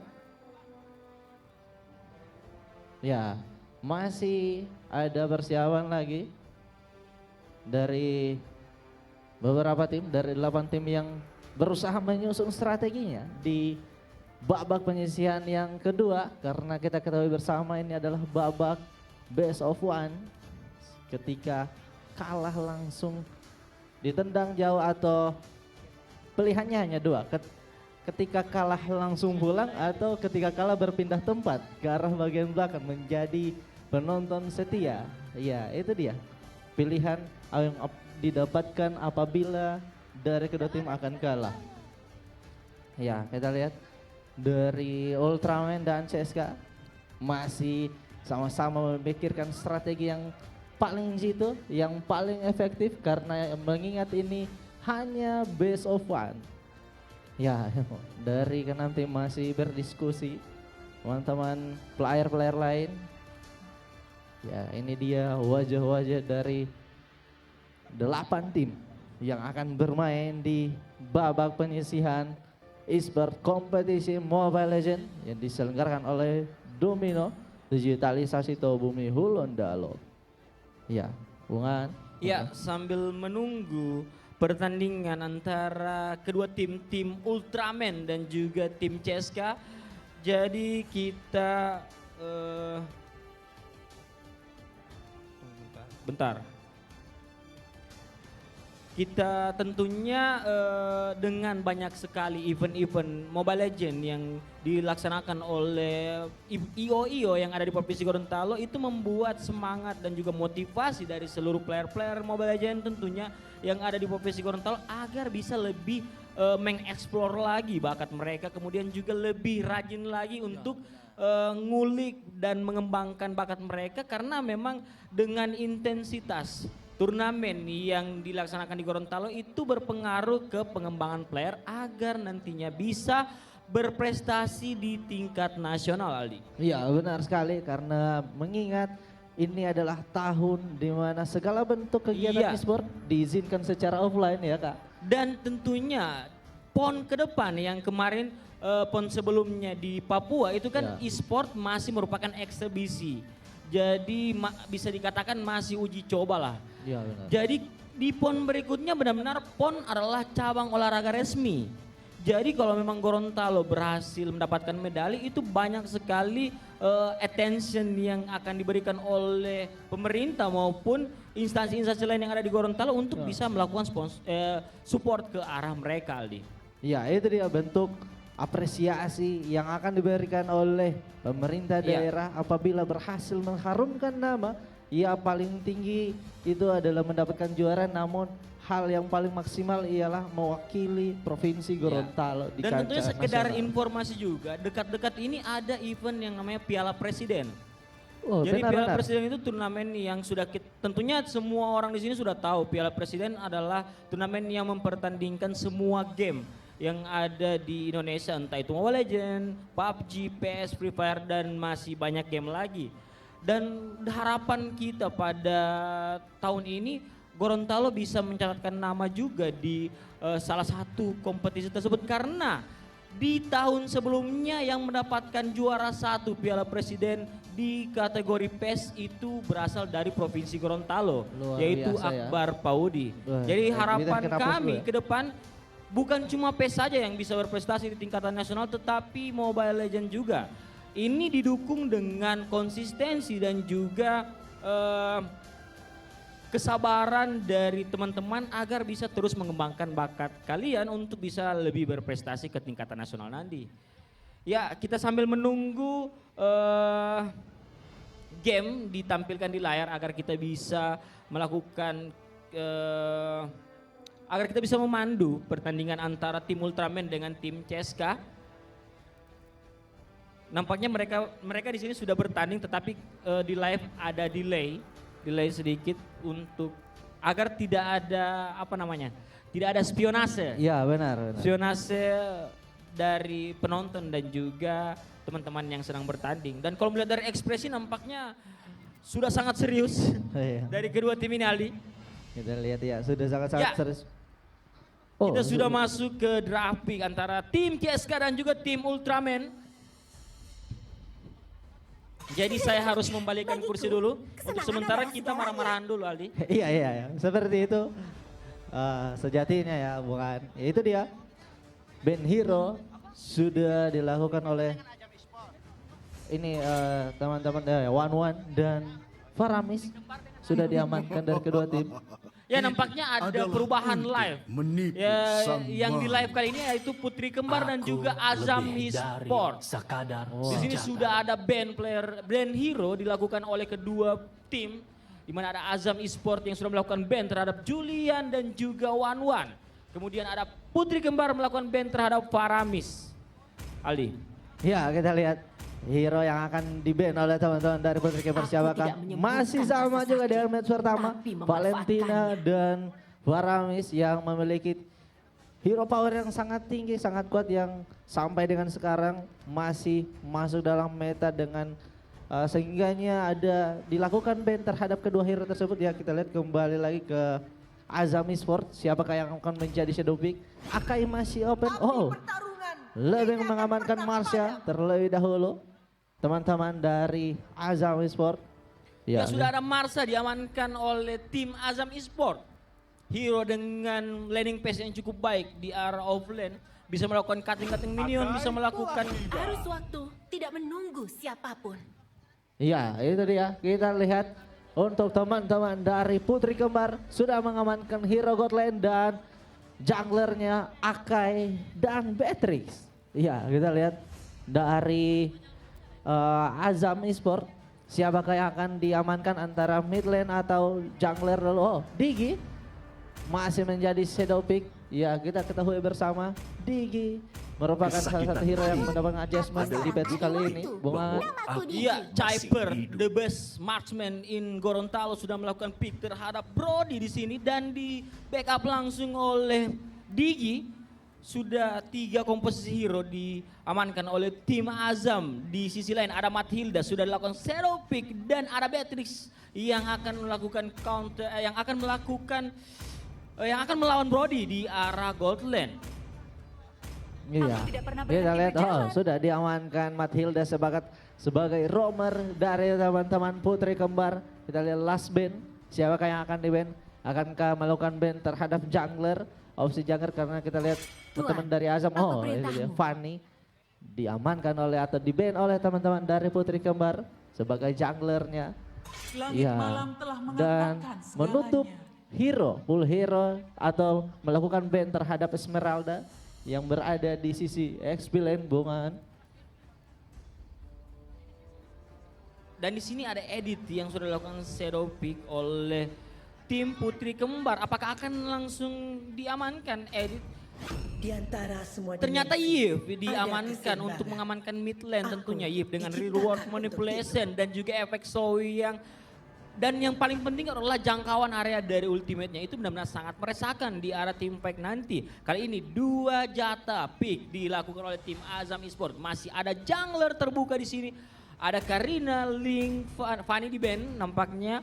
Speaker 2: Ya, masih ada persiapan lagi dari beberapa tim, dari 8 tim yang berusaha menyusun strateginya di babak penyisihan yang kedua, karena kita ketahui bersama ini adalah babak best of one. Ketika kalah langsung ditendang jauh atau pilihannya hanya dua, ketika kalah langsung pulang atau ketika kalah berpindah tempat ke arah bagian belakang menjadi penonton setia. Ya, itu dia pilihan yang didapatkan apabila dari kedua tim akan kalah. Ya, kita lihat dari Ultraman dan CSK masih sama-sama memikirkan strategi yang paling jitu, yang paling efektif, karena mengingat ini hanya best of one. Ya, dari ke-6 tim masih berdiskusi teman-teman player-player lain. Ya, ini dia wajah-wajah dari 8 tim yang akan bermain di babak penyisihan eSport Competition Mobile Legends yang diselenggarakan oleh Domino Digitalisasi Bumi Hulondalo. Ya, Bungan.
Speaker 3: Ya, sambil menunggu pertandingan antara kedua tim Ultraman dan juga tim CSK. Jadi kita bentar. Kita tentunya dengan banyak sekali event-event Mobile Legends yang dilaksanakan oleh IO yang ada di Provinsi Gorontalo itu membuat semangat dan juga motivasi dari seluruh player-player Mobile Legends tentunya yang ada di Provinsi Gorontalo agar bisa lebih mengeksplor lagi bakat mereka, kemudian juga lebih rajin lagi untuk ngulik dan mengembangkan bakat mereka, karena memang dengan intensitas turnamen yang dilaksanakan di Gorontalo itu berpengaruh ke pengembangan player agar nantinya bisa berprestasi di tingkat nasional, Aldi.
Speaker 2: Iya, benar sekali, karena mengingat ini adalah tahun di mana segala bentuk kegiatan e-sport diizinkan secara offline ya, Kak.
Speaker 3: Dan tentunya PON ke depan yang kemarin PON sebelumnya di Papua itu kan e-sport masih merupakan eksebisi. Jadi bisa dikatakan masih uji coba lah.
Speaker 2: Iya, benar.
Speaker 3: Jadi di PON berikutnya benar-benar PON adalah cabang olahraga resmi. Jadi kalau memang Gorontalo berhasil mendapatkan medali itu banyak sekali attention yang akan diberikan oleh pemerintah maupun instansi-instansi lain yang ada di Gorontalo untuk bisa melakukan support ke arah mereka, Aldi.
Speaker 2: Ya, itu dia bentuk apresiasi yang akan diberikan oleh pemerintah daerah apabila berhasil mengharumkan nama. Ya, paling tinggi itu adalah mendapatkan juara, namun hal yang paling maksimal ialah mewakili Provinsi Gorontalo di
Speaker 3: Dan tentunya
Speaker 2: kancah
Speaker 3: sekedar
Speaker 2: nasional.
Speaker 3: informasi juga, dekat-dekat ini ada event yang namanya Piala Presiden.
Speaker 2: Oh,
Speaker 3: Jadi Piala
Speaker 2: benar-benar.
Speaker 3: Presiden itu turnamen yang sudah tentunya semua orang di sini sudah tahu Piala Presiden adalah turnamen yang mempertandingkan semua game yang ada di Indonesia, entah itu Mobile Legends, PUBG, PS, Free Fire dan masih banyak game lagi. Dan harapan kita pada tahun ini Gorontalo bisa mencatatkan nama juga di salah satu kompetisi tersebut, karena di tahun sebelumnya yang mendapatkan juara 1 Piala Presiden di kategori PES itu berasal dari Provinsi Gorontalo,
Speaker 2: Luar
Speaker 3: yaitu
Speaker 2: biasa ya.
Speaker 3: Akbar Paudi.
Speaker 2: Wah,
Speaker 3: Jadi
Speaker 2: kita
Speaker 3: harapan
Speaker 2: hapus
Speaker 3: kami
Speaker 2: dulu ya.
Speaker 3: ke depan bukan cuma PES saja yang bisa berprestasi di tingkatan nasional, tetapi Mobile Legends juga. Ini didukung dengan konsistensi dan juga kesabaran dari teman-teman agar bisa terus mengembangkan bakat kalian untuk bisa lebih berprestasi ke tingkatan nasional nanti. Ya, kita sambil menunggu game ditampilkan di layar agar kita bisa melakukan agar kita bisa memandu pertandingan antara tim Ultraman dengan tim CSKA. Nampaknya mereka di sini sudah bertanding, tetapi di live ada delay sedikit untuk agar tidak ada tidak ada spionase.
Speaker 2: Iya benar.
Speaker 3: Spionase dari penonton dan juga teman-teman yang sedang bertanding. Dan kalau melihat dari ekspresi nampaknya sudah sangat serius
Speaker 2: Iya.
Speaker 3: dari kedua tim ini, Aldi.
Speaker 2: Kita lihat ya, sudah sangat-sangat
Speaker 3: Ya.
Speaker 2: serius.
Speaker 3: Kita sudah masuk ke draft pick antara tim CSKA dan juga tim Ultraman. Jadi saya harus membalikkan kursi dulu. Untuk sementara kita marah-marahan dulu, Aldi.
Speaker 2: Iya, seperti itu. Sejatinya ya, bukan. Ya, itu dia. Band Hero sudah dilakukan oleh ini teman-teman One One dan Faramis sudah diamankan dari kedua tim.
Speaker 3: Ya, nampaknya ada
Speaker 7: adalah
Speaker 3: perubahan
Speaker 7: untuk
Speaker 3: live.
Speaker 7: menipu
Speaker 3: Ya,
Speaker 7: sang
Speaker 3: yang di
Speaker 7: maha.
Speaker 3: live kali ini yaitu Putri Kembar dan juga Azam Sport. Di sini sudah ada band Hero dilakukan oleh kedua tim, di mana ada Azam Esport yang sudah melakukan ban terhadap Julian dan juga Wan Wan. Kemudian ada Putri Kembar melakukan ban terhadap Faramis. Aldi.
Speaker 2: Ya, kita lihat Hero yang akan di-ban oleh teman-teman dari Putri Kembar siapakah? Masih sama juga dengan match pertama. Valentina dan Faramis yang memiliki hero power yang sangat tinggi, sangat kuat yang sampai dengan sekarang masih masuk dalam meta dengan sehingganya ada dilakukan ban terhadap kedua hero tersebut. Ya, kita lihat kembali lagi ke Azam Esport, siapakah yang akan menjadi shadow pick? Akai masih open. Oh, lebih mengamankan Marsha terlebih dahulu. Teman-teman dari Azam Esport.
Speaker 3: Ya, sudah ada Marsa diamankan oleh tim Azam Esport. Hero dengan landing pace yang cukup baik di arah offlane. Bisa melakukan cutting minion, bisa melakukan...
Speaker 5: Arus waktu tidak menunggu siapapun.
Speaker 2: Iya, itu dia. Kita lihat untuk teman-teman dari Putri Kembar sudah mengamankan hero Godland dan junglernya Akai dan Beatrix. Iya, kita lihat dari Azam Esport, siapakah yang akan diamankan antara mid lane atau jungler dulu? Oh, Digi masih menjadi shadow pick. Ya, kita ketahui bersama Digi merupakan salah satu hero yang mendapatkan adjustment di patch kali ini. Bunga.
Speaker 3: Iya, Cyper, the best marksman in Gorontalo sudah melakukan pick terhadap Brody di sini dan di backup langsung oleh Digi. Sudah 3 komposisi hero diamankan oleh tim Azam. Di sisi lain ada Mathilda sudah dilakukan shadow pick dan ada Beatrix yang akan melakukan counter, yang akan melawan Brody di arah Goldland.
Speaker 2: Iya,
Speaker 5: tidak pernah
Speaker 2: kita
Speaker 5: berhenti
Speaker 2: lihat
Speaker 5: berjalan.
Speaker 2: sudah diamankan Mathilda sebagai roamer dari teman-teman Putri Kembar. Kita lihat last ban, siapakah yang akan di-ban? Akankah melakukan ban terhadap jungler? Opsi jungler karena kita lihat teman-teman dari Azam,
Speaker 5: apa
Speaker 2: ini dia
Speaker 5: perintahmu?
Speaker 2: Fanny diamankan oleh atau di-ban oleh teman-teman dari Putri Kembar sebagai junglernya. Iya, dan menutup full hero atau melakukan ban terhadap Esmeralda yang berada di sisi XP lane Bungan.
Speaker 3: Dan di sini ada Edit yang sudah dilakukan shadow pick oleh tim Putri Kembar. Apakah akan langsung diamankan Edit?
Speaker 6: Di antara semua
Speaker 3: Ternyata
Speaker 6: dimensi,
Speaker 3: Yip diamankan
Speaker 6: ada
Speaker 3: untuk
Speaker 6: keseimbangan.
Speaker 3: mengamankan mid lane tentunya Yip dengan
Speaker 6: diciptakan
Speaker 3: reward
Speaker 6: untuk
Speaker 3: manipulation dan juga efek Zoe dan yang paling penting adalah jangkauan area dari ultimate-nya itu benar-benar sangat meresahkan di arah tim fight nanti. Kali ini 2 jatah pick dilakukan oleh tim Azam Esport. Masih ada jungler terbuka di sini. Ada Karina, Link, Fanny di ban nampaknya.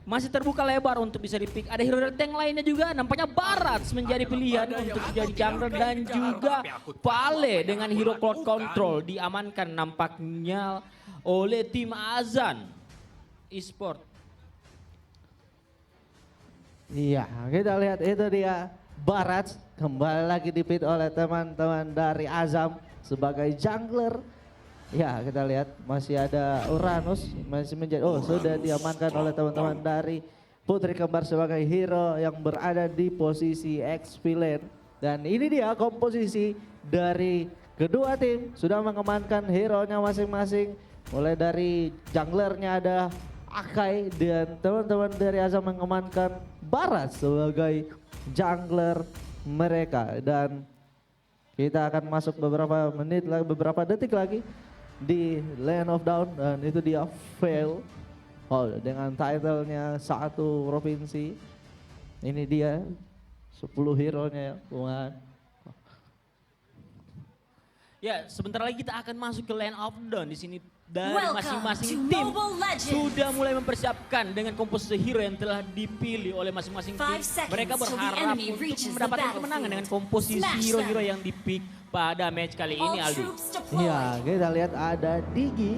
Speaker 3: masih terbuka lebar untuk bisa dipick. Ada hero tank lainnya juga, nampaknya Barats menjadi pilihan untuk jadi jungler dan juga Vale dengan hero cloud control diamankan nampaknya oleh tim Azan Esport.
Speaker 2: Iya, kita lihat itu dia Barats kembali lagi dipit oleh teman-teman dari Azam sebagai jungler. Ya, kita lihat masih ada Uranus masih menjadi sudah diamankan oleh teman-teman dari Putri Kembar sebagai hero yang berada di posisi XP lane. Dan ini dia komposisi dari kedua tim sudah mengamankan hero-nya masing-masing. Mulai dari junglernya ada Akai dan teman-teman dari Azam mengamankan Barat sebagai jungler mereka. Dan kita akan masuk beberapa menit lagi, beberapa detik lagi di Land of Down dan itu dia fail dengan titlenya satu provinsi. Ini dia 10 hero-nya ya, Bungan.
Speaker 3: Ya, sebentar lagi kita akan masuk ke Land of Dawn di sini dan
Speaker 5: Welcome
Speaker 3: masing-masing
Speaker 5: to
Speaker 3: tim
Speaker 5: Mobile Legends.
Speaker 3: sudah mulai mempersiapkan dengan komposisi hero yang telah dipilih oleh masing-masing tim.
Speaker 5: 5 seconds
Speaker 3: Mereka
Speaker 5: till the
Speaker 3: berharap
Speaker 5: enemy
Speaker 3: untuk
Speaker 5: reaches the
Speaker 3: mendapatkan kemenangan
Speaker 5: battlefield.
Speaker 3: dengan komposisi
Speaker 5: Smash
Speaker 3: hero-hero
Speaker 5: them.
Speaker 3: yang dipick pada match kali ini,
Speaker 5: All
Speaker 3: Aldi.
Speaker 5: troops deployed.
Speaker 2: Iya, kita lihat ada Digi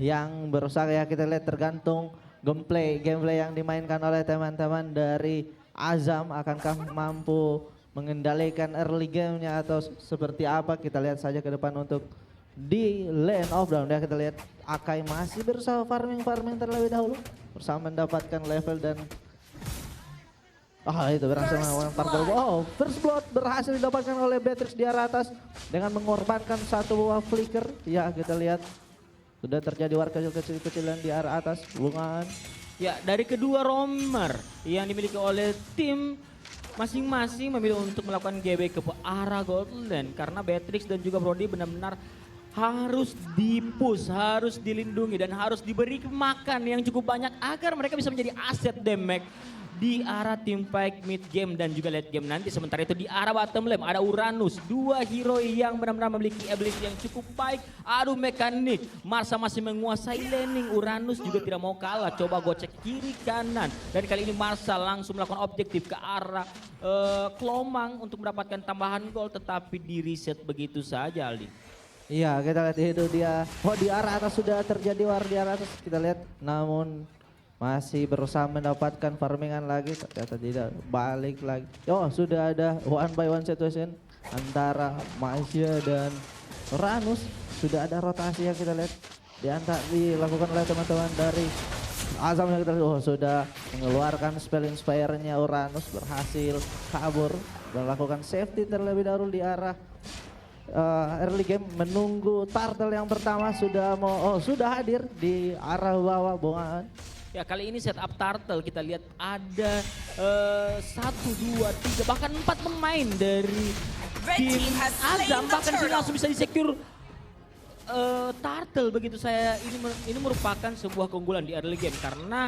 Speaker 2: yang berusaha, ya kita lihat tergantung gameplay yang dimainkan oleh teman-teman dari Azam, akankah mampu mengendalikan early gamenya atau seperti apa. Kita lihat saja ke depan untuk di Land of Dawn. Ya, kita lihat Akai masih berusaha farming terlebih dahulu bersama mendapatkan level dan itu berhasil melempar ball. First blood berhasil didapatkan oleh Beatrix di arah atas dengan mengorbankan satu buah flicker. Ya, kita lihat sudah terjadi war kecil-kecilan di arah atas. Bungan.
Speaker 3: Ya, dari kedua roamer yang dimiliki oleh tim masing-masing memilih untuk melakukan GB ke arah Goldland karena Beatrix dan juga Brody benar-benar harus dipush, harus dilindungi dan harus diberi makan yang cukup banyak agar mereka bisa menjadi aset damage di arah tim fight mid game dan juga late game nanti. Sementara itu di arah bottom lane ada Uranus, dua hero yang benar-benar memiliki ability yang cukup baik. Adu mekanik, Marsa masih menguasai laning, Uranus juga tidak mau kalah, coba gocek kiri kanan. Dan kali ini Marsa langsung melakukan objektif ke arah Klomang untuk mendapatkan tambahan gol, tetapi di reset begitu saja, Aldi.
Speaker 2: Iya, kita lihat itu dia. Di arah atas sudah terjadi war di arah atas. Kita lihat namun masih berusaha mendapatkan farmingan lagi, ternyata tidak, balik lagi. Sudah ada one by one situation antara Maisha dan Uranus. Sudah ada rotasi yang kita lihat dilakukan oleh teman-teman dari Azam yang kita lihat. Sudah mengeluarkan spell inspire-nya. Uranus berhasil kabur dan lakukan safety terlebih dahulu di arah early game, menunggu turtle yang pertama sudah hadir di arah bawah bongaan.
Speaker 3: Ya, kali ini setup turtle kita lihat ada 1, 2, 3 bahkan 4 pemain dari tim Azam bahkan sini langsung bisa di-secure turtle begitu saya. Ini merupakan sebuah keunggulan di early game karena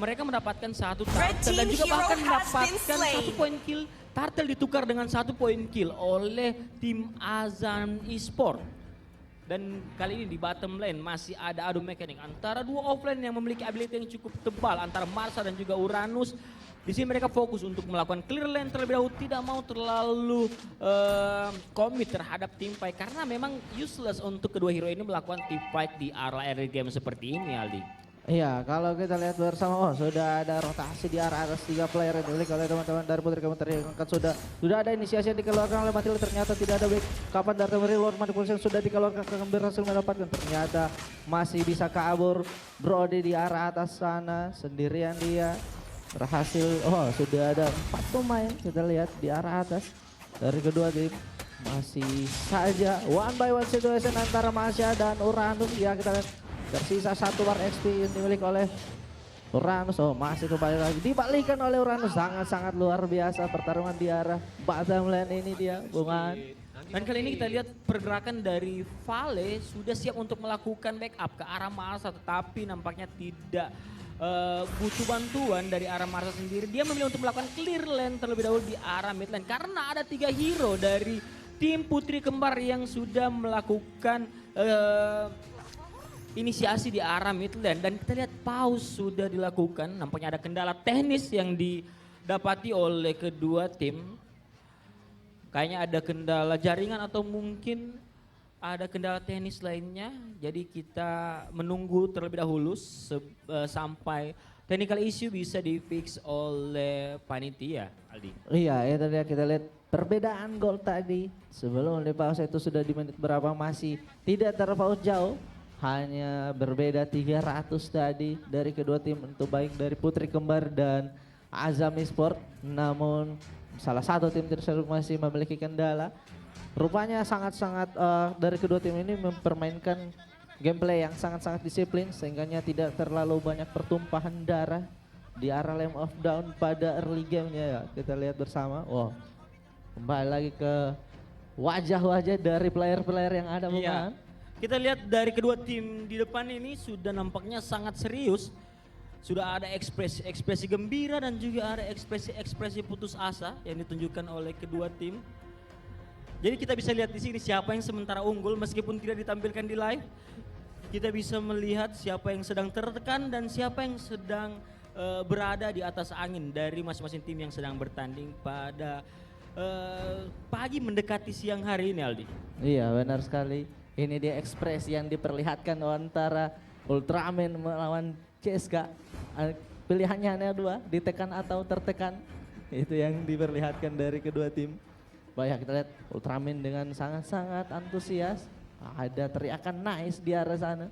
Speaker 3: mereka mendapatkan 1 turtle dan juga bahkan mendapatkan 1 point kill. Turtle ditukar dengan 1 point kill oleh tim Azam Esport. Dan kali ini di bottom lane masih ada adu mekanik antara dua offlane yang memiliki ability yang cukup tebal antara Marsa dan juga Uranus. Di sini mereka fokus untuk melakukan clear lane terlebih dahulu, tidak mau terlalu commit terhadap team fight karena memang useless untuk kedua hero ini melakukan team fight di arah early game seperti ini, Aldi.
Speaker 2: Iya, kalau kita lihat bersama, sudah ada rotasi di arah atas 3 player yang dimiliki oleh teman-teman dari Putri Kementerian terangkat. Sudah ada inisiasi yang dikeluarkan oleh Matilda, ternyata tidak ada back. Kapan dari teman Lord Manipulation sudah dikeluarkan, berhasil mendapatkan, ternyata masih bisa kabur. Brody di arah atas sana sendirian dia berhasil. Sudah ada 4 pemain kita lihat di arah atas dari kedua tim. Masih saja one by one situation antara Masya dan Uranus. Ya, kita lihat tersisa 1 war XP yang dimiliki oleh Uranus. Masih kembali lagi dibalikan oleh Uranus. Sangat-sangat luar biasa pertarungan di arah bottom lane ini dia, Bungan.
Speaker 3: Dan kali ini kita lihat pergerakan dari Vale sudah siap untuk melakukan backup ke arah Marsa, tetapi nampaknya tidak butuh bantuan dari arah Marsa sendiri. Dia memilih untuk melakukan clear lane terlebih dahulu di arah mid lane karena ada 3 hero dari tim Putri Kembar yang sudah melakukan inisiasi di arah mid lane dan kita lihat pause sudah dilakukan. Nampaknya ada kendala teknis yang didapati oleh kedua tim. Kayaknya ada kendala jaringan atau mungkin ada kendala teknis lainnya. Jadi kita menunggu terlebih dahulu sampai technical issue bisa di-fix oleh panitia, Aldi.
Speaker 2: Iya, itu dia kita lihat perbedaan gol tadi. Sebelum di pause itu sudah di menit berapa masih tidak terpaut jauh. Hanya berbeda 300 tadi dari kedua tim untuk baik dari Putri Kembar dan Azam Esport. Namun salah satu tim tersebut masih memiliki kendala. Rupanya sangat-sangat dari kedua tim ini mempermainkan gameplay yang sangat-sangat disiplin sehingga tidak terlalu banyak pertumpahan darah di arah lane of down pada early gamenya ya. Kita lihat bersama. Wow. Kembali lagi ke wajah-wajah dari player-player yang ada bukan?
Speaker 3: Kita lihat dari kedua tim di depan ini sudah nampaknya sangat serius. Sudah ada ekspresi gembira dan juga ada ekspresi putus asa yang ditunjukkan oleh kedua tim. Jadi kita bisa lihat di sini siapa yang sementara unggul meskipun tidak ditampilkan di live. Kita bisa melihat siapa yang sedang tertekan dan siapa yang sedang berada di atas angin dari masing-masing tim yang sedang bertanding pada pagi mendekati siang hari ini, Aldi.
Speaker 2: Iya, benar sekali. Ini dia ekspresi yang diperlihatkan antara Ultraman melawan CSKA. Pilihannya hanya dua, ditekan atau tertekan. Itu yang diperlihatkan dari kedua tim. Banyak kita lihat Ultraman dengan sangat-sangat antusias. Ada teriakan nice di arah sana.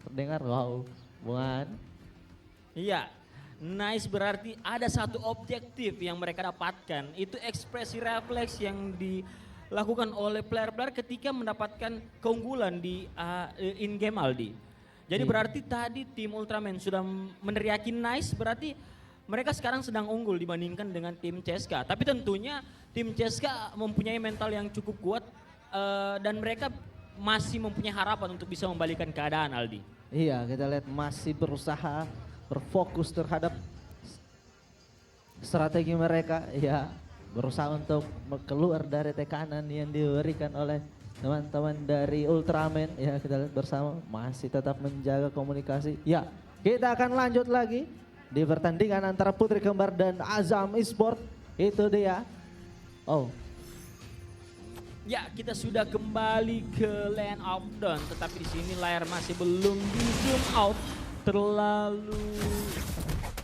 Speaker 2: Terdengar wow, bukan?
Speaker 3: Iya, nice berarti ada satu objektif yang mereka dapatkan. Itu ekspresi refleks yang dilakukan oleh player-player ketika mendapatkan keunggulan di in-game, Aldi. Jadi berarti tadi tim Ultraman sudah meneriaki nice, berarti mereka sekarang sedang unggul dibandingkan dengan tim CSKA. Tapi tentunya tim CSKA mempunyai mental yang cukup kuat dan mereka masih mempunyai harapan untuk bisa membalikan keadaan, Aldi.
Speaker 2: Iya, kita lihat masih berusaha berfokus terhadap strategi mereka. Ya, berusaha untuk keluar dari tekanan yang diberikan oleh teman-teman dari Ultraman. Ya, kita lihat bersama masih tetap menjaga komunikasi. Ya, kita akan lanjut lagi di pertandingan antara Putri Kembar dan Azam Esport. Itu dia. Oh.
Speaker 3: Ya, kita sudah kembali ke lane of down, tetapi di sini layar masih belum di zoom out terlalu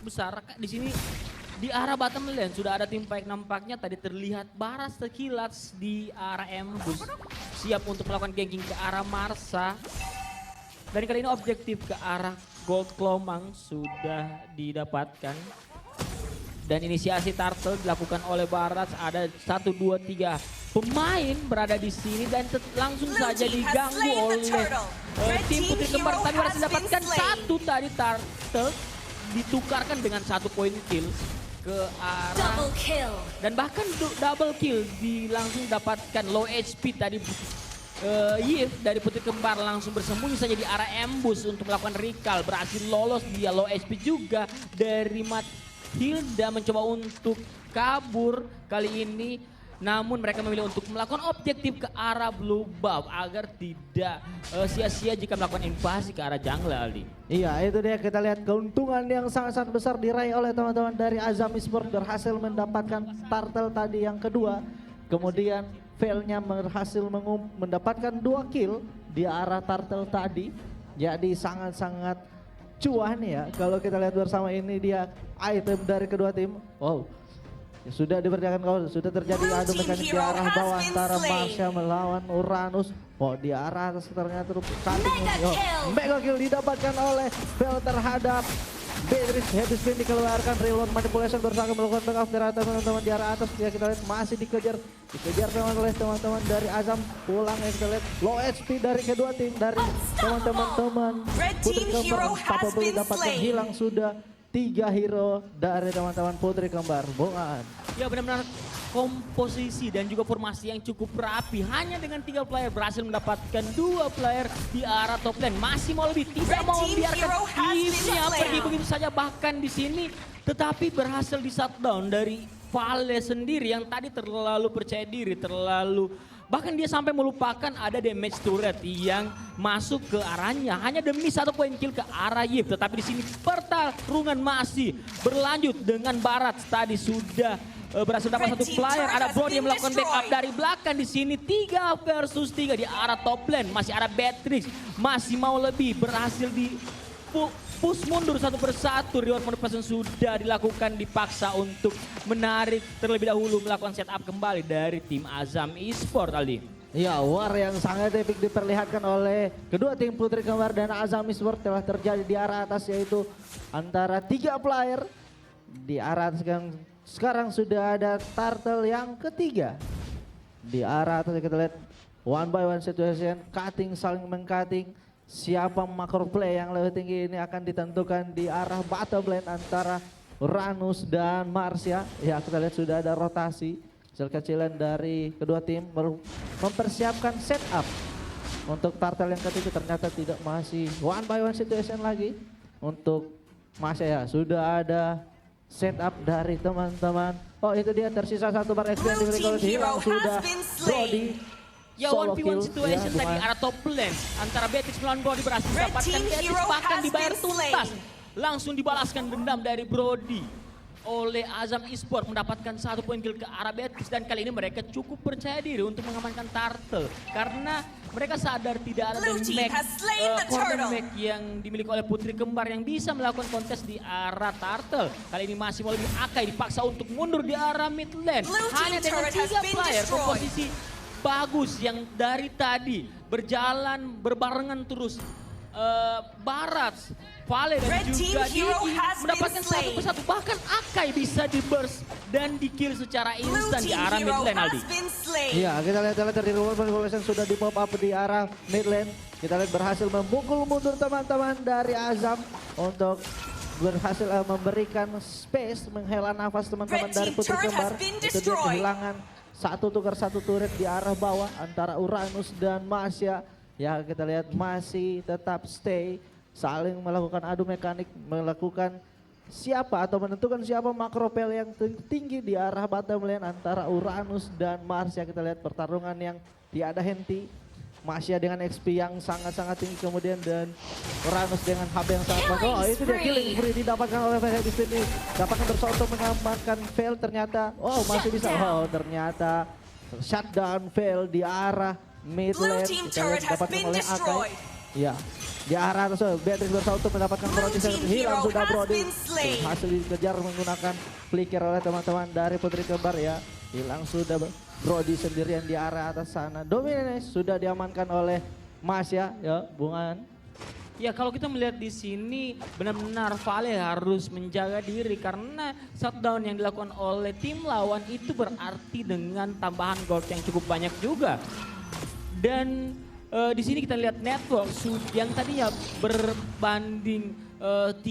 Speaker 3: besar. Di sini di arah bottom lane sudah ada tim fight, nampaknya tadi terlihat Baras terkilat di arah Embus, siap untuk melakukan ganking ke arah Marsa. Dan kali ini objektif ke arah Gold Clomang sudah didapatkan. Dan inisiasi Turtle dilakukan oleh Baras, ada 1, 2, 3 pemain berada di sini dan langsung saja diganggu oleh tim Putri Kembar. Tadi berhasil dapatkan 1 tadi Turtle, ditukarkan dengan 1 poin kill ke arah
Speaker 5: Double kill.
Speaker 3: dan bahkan double kill langsung dapatkan low HP tadi. Yif dari Putri Kembar langsung bersembunyi saja di arah Embus untuk melakukan recall, berhasil lolos dia low HP juga dari Hilda mencoba untuk kabur kali ini. Namun mereka memilih untuk melakukan objektif ke arah blue buff agar tidak sia-sia jika melakukan invasi ke arah jungle, Aldi.
Speaker 2: Iya, itu dia, kita lihat keuntungan yang sangat-sangat besar diraih oleh teman-teman dari Azam Esport, berhasil mendapatkan Turtle tadi yang kedua. Kemudian failnya berhasil mendapatkan 2 kill di arah Turtle tadi. Jadi sangat-sangat cuan ya kalau kita lihat bersama. Ini dia item dari kedua tim. Wow. Sudah diperlihatkan kalau sudah terjadi adu mekanik di arah bawah antara Marsha melawan Uranus. Oh, di arah atas ternyata mega kill didapatkan oleh Bell terhadap Beatrice. Habis spin dikeluarkan, reload manipulation bersama melakukan backup dari atas teman-teman di arah atas. Ya, kita lihat masih dikejar oleh teman-teman dari Azam. Pulang ya, kita lihat low HP dari kedua tim, dari teman-teman Putri Kembar. Papa boleh dapatkan hilang sudah 3 hero dari teman-teman Putri Kembar. Bukan.
Speaker 3: Ya, benar-benar komposisi dan juga formasi yang cukup rapi. Hanya dengan 3 player berhasil mendapatkan 2 player di arah top lane. Masih mau lebih, tidak mau membiarkan timnya pergi begitu saja. Bahkan di sini tetapi berhasil di shutdown dari Vale sendiri yang tadi terlalu percaya diri, terlalu Bahkan dia sampai melupakan ada damage turret yang masuk ke arahnya. Hanya demi 1 poin kill ke arah Yip. Tetapi di sini pertarungan masih berlanjut dengan Barat. Tadi sudah berhasil dapat 1 player. Ada Brody yang melakukan backup dari belakang di sini. 3 versus 3 di arah top lane. Masih ada Beatrix. Masih mau lebih. Berhasil di push mundur satu persatu. Reward modification sudah dilakukan, dipaksa untuk menarik terlebih dahulu, melakukan setup kembali dari tim Azam Esport, Aldi.
Speaker 2: Ya, war yang sangat epic diperlihatkan oleh kedua tim Putri Kembar dan Azam Esport telah terjadi di arah atas, yaitu antara 3 player. Di arah atas yang sekarang sudah ada Turtle yang ketiga. Di arah atas kita lihat one by one situation, cutting, saling meng-cutting. Siapa macro play yang lebih tinggi ini akan ditentukan di arah bottom lane antara Uranus dan Marsha. Ya, kita lihat sudah ada rotasi kecil-kecilan dari kedua tim mempersiapkan setup untuk Turtle yang ketiga. Ternyata tidak, masih one by one situation lagi untuk Marsha. Ya, sudah ada setup dari teman-teman. Oh, itu dia, tersisa 1 bar XP yang dimiliki oleh hilang sudah Brody.
Speaker 3: Ya,
Speaker 2: Solo
Speaker 3: 1v1
Speaker 2: kill,
Speaker 3: situation
Speaker 2: ya,
Speaker 3: tadi arah top lane antara Beatrix melawan Brody, berhasil mendapatkan Beatrix, bahkan dibayar tuntas. Langsung dibalaskan dendam dari Brody oleh Azam Esport, mendapatkan 1 poin kill ke arah Beatrix. Dan kali ini mereka cukup percaya diri untuk mengamankan Turtle karena mereka sadar tidak ada corner mech yang dimiliki oleh Putri Kembar yang bisa melakukan kontes di arah Turtle. Kali ini masih mau lebih, Akai dipaksa untuk mundur di arah mid lane. Hanya dengan 3 player komposisi bagus yang dari tadi berjalan berbarengan terus. Barat, Vale dan juga Didi mendapatkan 1 persatu. Bahkan Akai bisa di burst dan di kill secara instan di arah mid lane, Aldi.
Speaker 2: Iya, kita lihat dari Reward Modification sudah di pop up di arah mid lane. Kita lihat berhasil memukul mundur teman-teman dari Azam untuk berhasil memberikan space, menghela nafas teman-teman dari Putri Kembar. Itu dia kehilangan 1 tukar 1 turret di arah bawah antara Uranus dan Marsha. Ya, kita lihat masih tetap stay, saling melakukan adu mekanik, melakukan siapa atau menentukan siapa makropel yang tinggi di arah bottom lane antara Uranus dan Marsha. Kita lihat pertarungan yang tiada henti. Marsha dengan XP yang sangat-sangat tinggi, kemudian dan Uranus dengan HB yang sangat bagus. Oh, itu dia killing free didapatkan oleh Fail di sini. Dapatkan bersama untuk mengamankan Fail, ternyata masih bisa. Oh, ternyata shutdown Fail di arah mid lane. Kita lihat didapatkan oleh Akai. Ya, di arah atas Beatrix bersama untuk mendapatkan Brody, hilang sudah Brody. Hasil dikejar menggunakan flicker oleh teman-teman dari Putri Kembar. Ya, hilang sudah Brody sendirian di arah atas sana. Dominance sudah diamankan oleh Marsha, ya, Bungan.
Speaker 3: Ya, kalau kita melihat di sini benar-benar Vale harus menjaga diri karena shutdown yang dilakukan oleh tim lawan itu berarti dengan tambahan gold yang cukup banyak juga. Dan di sini kita lihat network yang tadinya berbanding 3.000,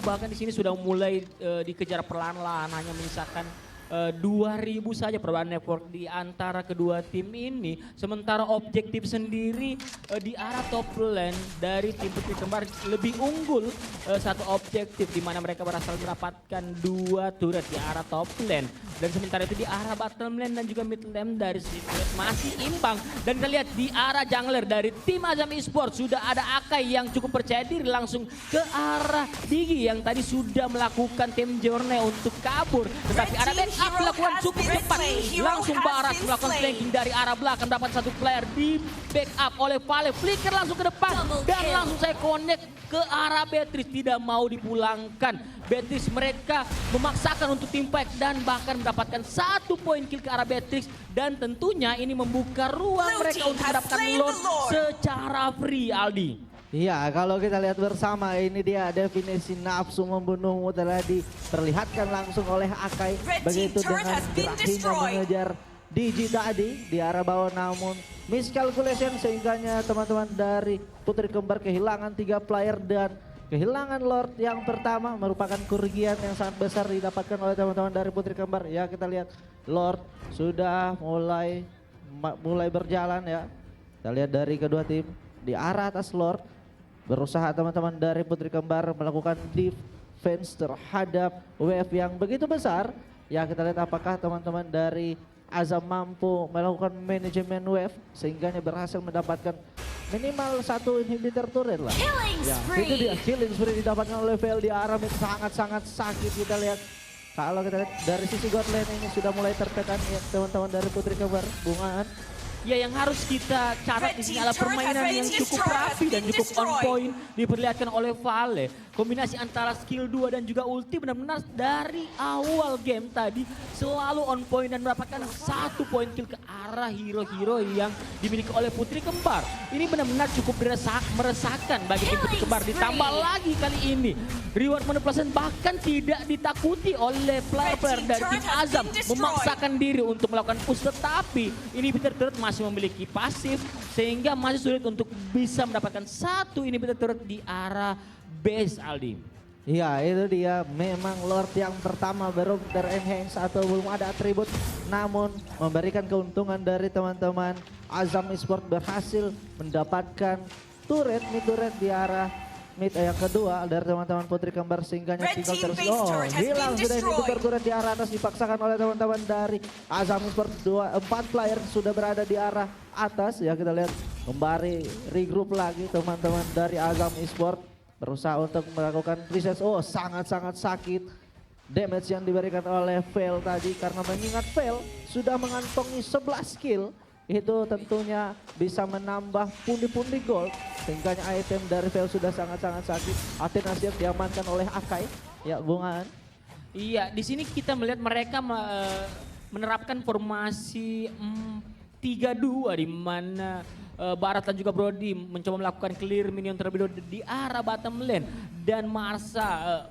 Speaker 3: bahkan di sini sudah mulai dikejar perlahan-lahan, hanya menyisakan 2.000 saja perbedaan network di antara kedua tim ini. Sementara objektif sendiri di arah top lane dari tim Putri Kembar lebih unggul 1 objektif, di mana mereka berhasil mendapatkan 2 turret di arah top lane. Dan sementara itu di arah bottom lane dan juga mid lane dari Secret masih imbang. Dan kita lihat di arah jungler dari tim Azam Esport sudah ada Akai yang cukup percaya diri langsung ke arah Digi yang tadi sudah melakukan tim journey untuk kabur. Tetapi ada backup melakukan cukup cepat. Langsung Barat melakukan flanking dari arah belakang, dapat 1 player di backup oleh Vale. Flicker langsung ke depan dan langsung saya connect ke arah Beatrix, tidak mau dipulangkan. Beatrix mereka memaksakan untuk team fight dan bahkan mendapatkan 1 poin kill ke arah Beatrix. Dan tentunya ini membuka ruang mereka untuk mendapatkan Lord secara free, Aldi.
Speaker 2: Iya, kalau kita lihat bersama ini dia definisi nafsu membunuhmu telah diperlihatkan langsung oleh Akai. Begitu dengan berakhirnya mengejar Digi tadi di arah bawah, namun miscalculation sehingganya teman-teman dari Putri Kembar kehilangan 3 player dan kehilangan Lord yang pertama merupakan kerugian yang sangat besar didapatkan oleh teman-teman dari Putri Kembar. Ya, kita lihat Lord sudah mulai berjalan ya. Kita lihat dari kedua tim di arah atas Lord. Berusaha teman-teman dari Putri Kembar melakukan defense terhadap wave yang begitu besar. Ya, kita lihat apakah teman-teman dari Azam mampu melakukan manajemen wave sehingga berhasil mendapatkan minimal satu inhibitor turret lah.
Speaker 5: Killing
Speaker 2: Ya,
Speaker 5: spree.
Speaker 2: itu dia killing spree didapatkan oleh VL di arah mid, sangat-sangat sakit kita lihat. Kalau kita lihat dari sisi god lane ini sudah mulai tertekan ya teman-teman dari Putri Kembar Bungaan.
Speaker 3: Ya, yang harus kita catat di sini adalah permainan yang cukup rapi dan cukup on point diperlihatkan oleh Vale. Kombinasi antara skill 2 dan juga ulti benar-benar dari awal game tadi selalu on point dan mendapatkan 1 point kill ke arah hero-hero yang dimiliki oleh Putri Kembar. Ini benar-benar cukup meresahkan bagi tim Putri Kembar. Ditambah lagi kali ini reward peneplasan bahkan tidak ditakuti oleh player-player dari tim Azam memaksakan diri untuk melakukan push, tetapi inhibitor turret masih memiliki pasif sehingga masih sulit untuk bisa mendapatkan satu inhibitor turret di arah base, Aldi.
Speaker 2: Iya, itu dia memang Lord yang pertama baru ter-enhance atau belum ada atribut, namun memberikan keuntungan dari teman-teman Azam Esports berhasil mendapatkan mid turret di arah mid yang kedua dari teman-teman Putri Kembar sehingga tinggal terus hilang sudah inhibitor turret di arah atas dipaksakan oleh teman-teman dari Azam Esports. 4 player sudah berada di arah atas ya, kita lihat kembali regroup lagi teman-teman dari Azam Esports berusaha untuk melakukan reset. Sangat-sangat sakit damage yang diberikan oleh Veil tadi karena mengingat Veil sudah mengantongi 11 kill. Itu tentunya bisa menambah pundi-pundi gold sehingga item dari Veil sudah sangat-sangat sakit. Athena siap diamankan oleh Akai. Ya, Bungaan.
Speaker 3: Iya, di sini kita melihat mereka menerapkan formasi 3-2 di mana Barat dan juga Brody mencoba melakukan clear minion terlebih dahulu di arah bottom lane dan Marsa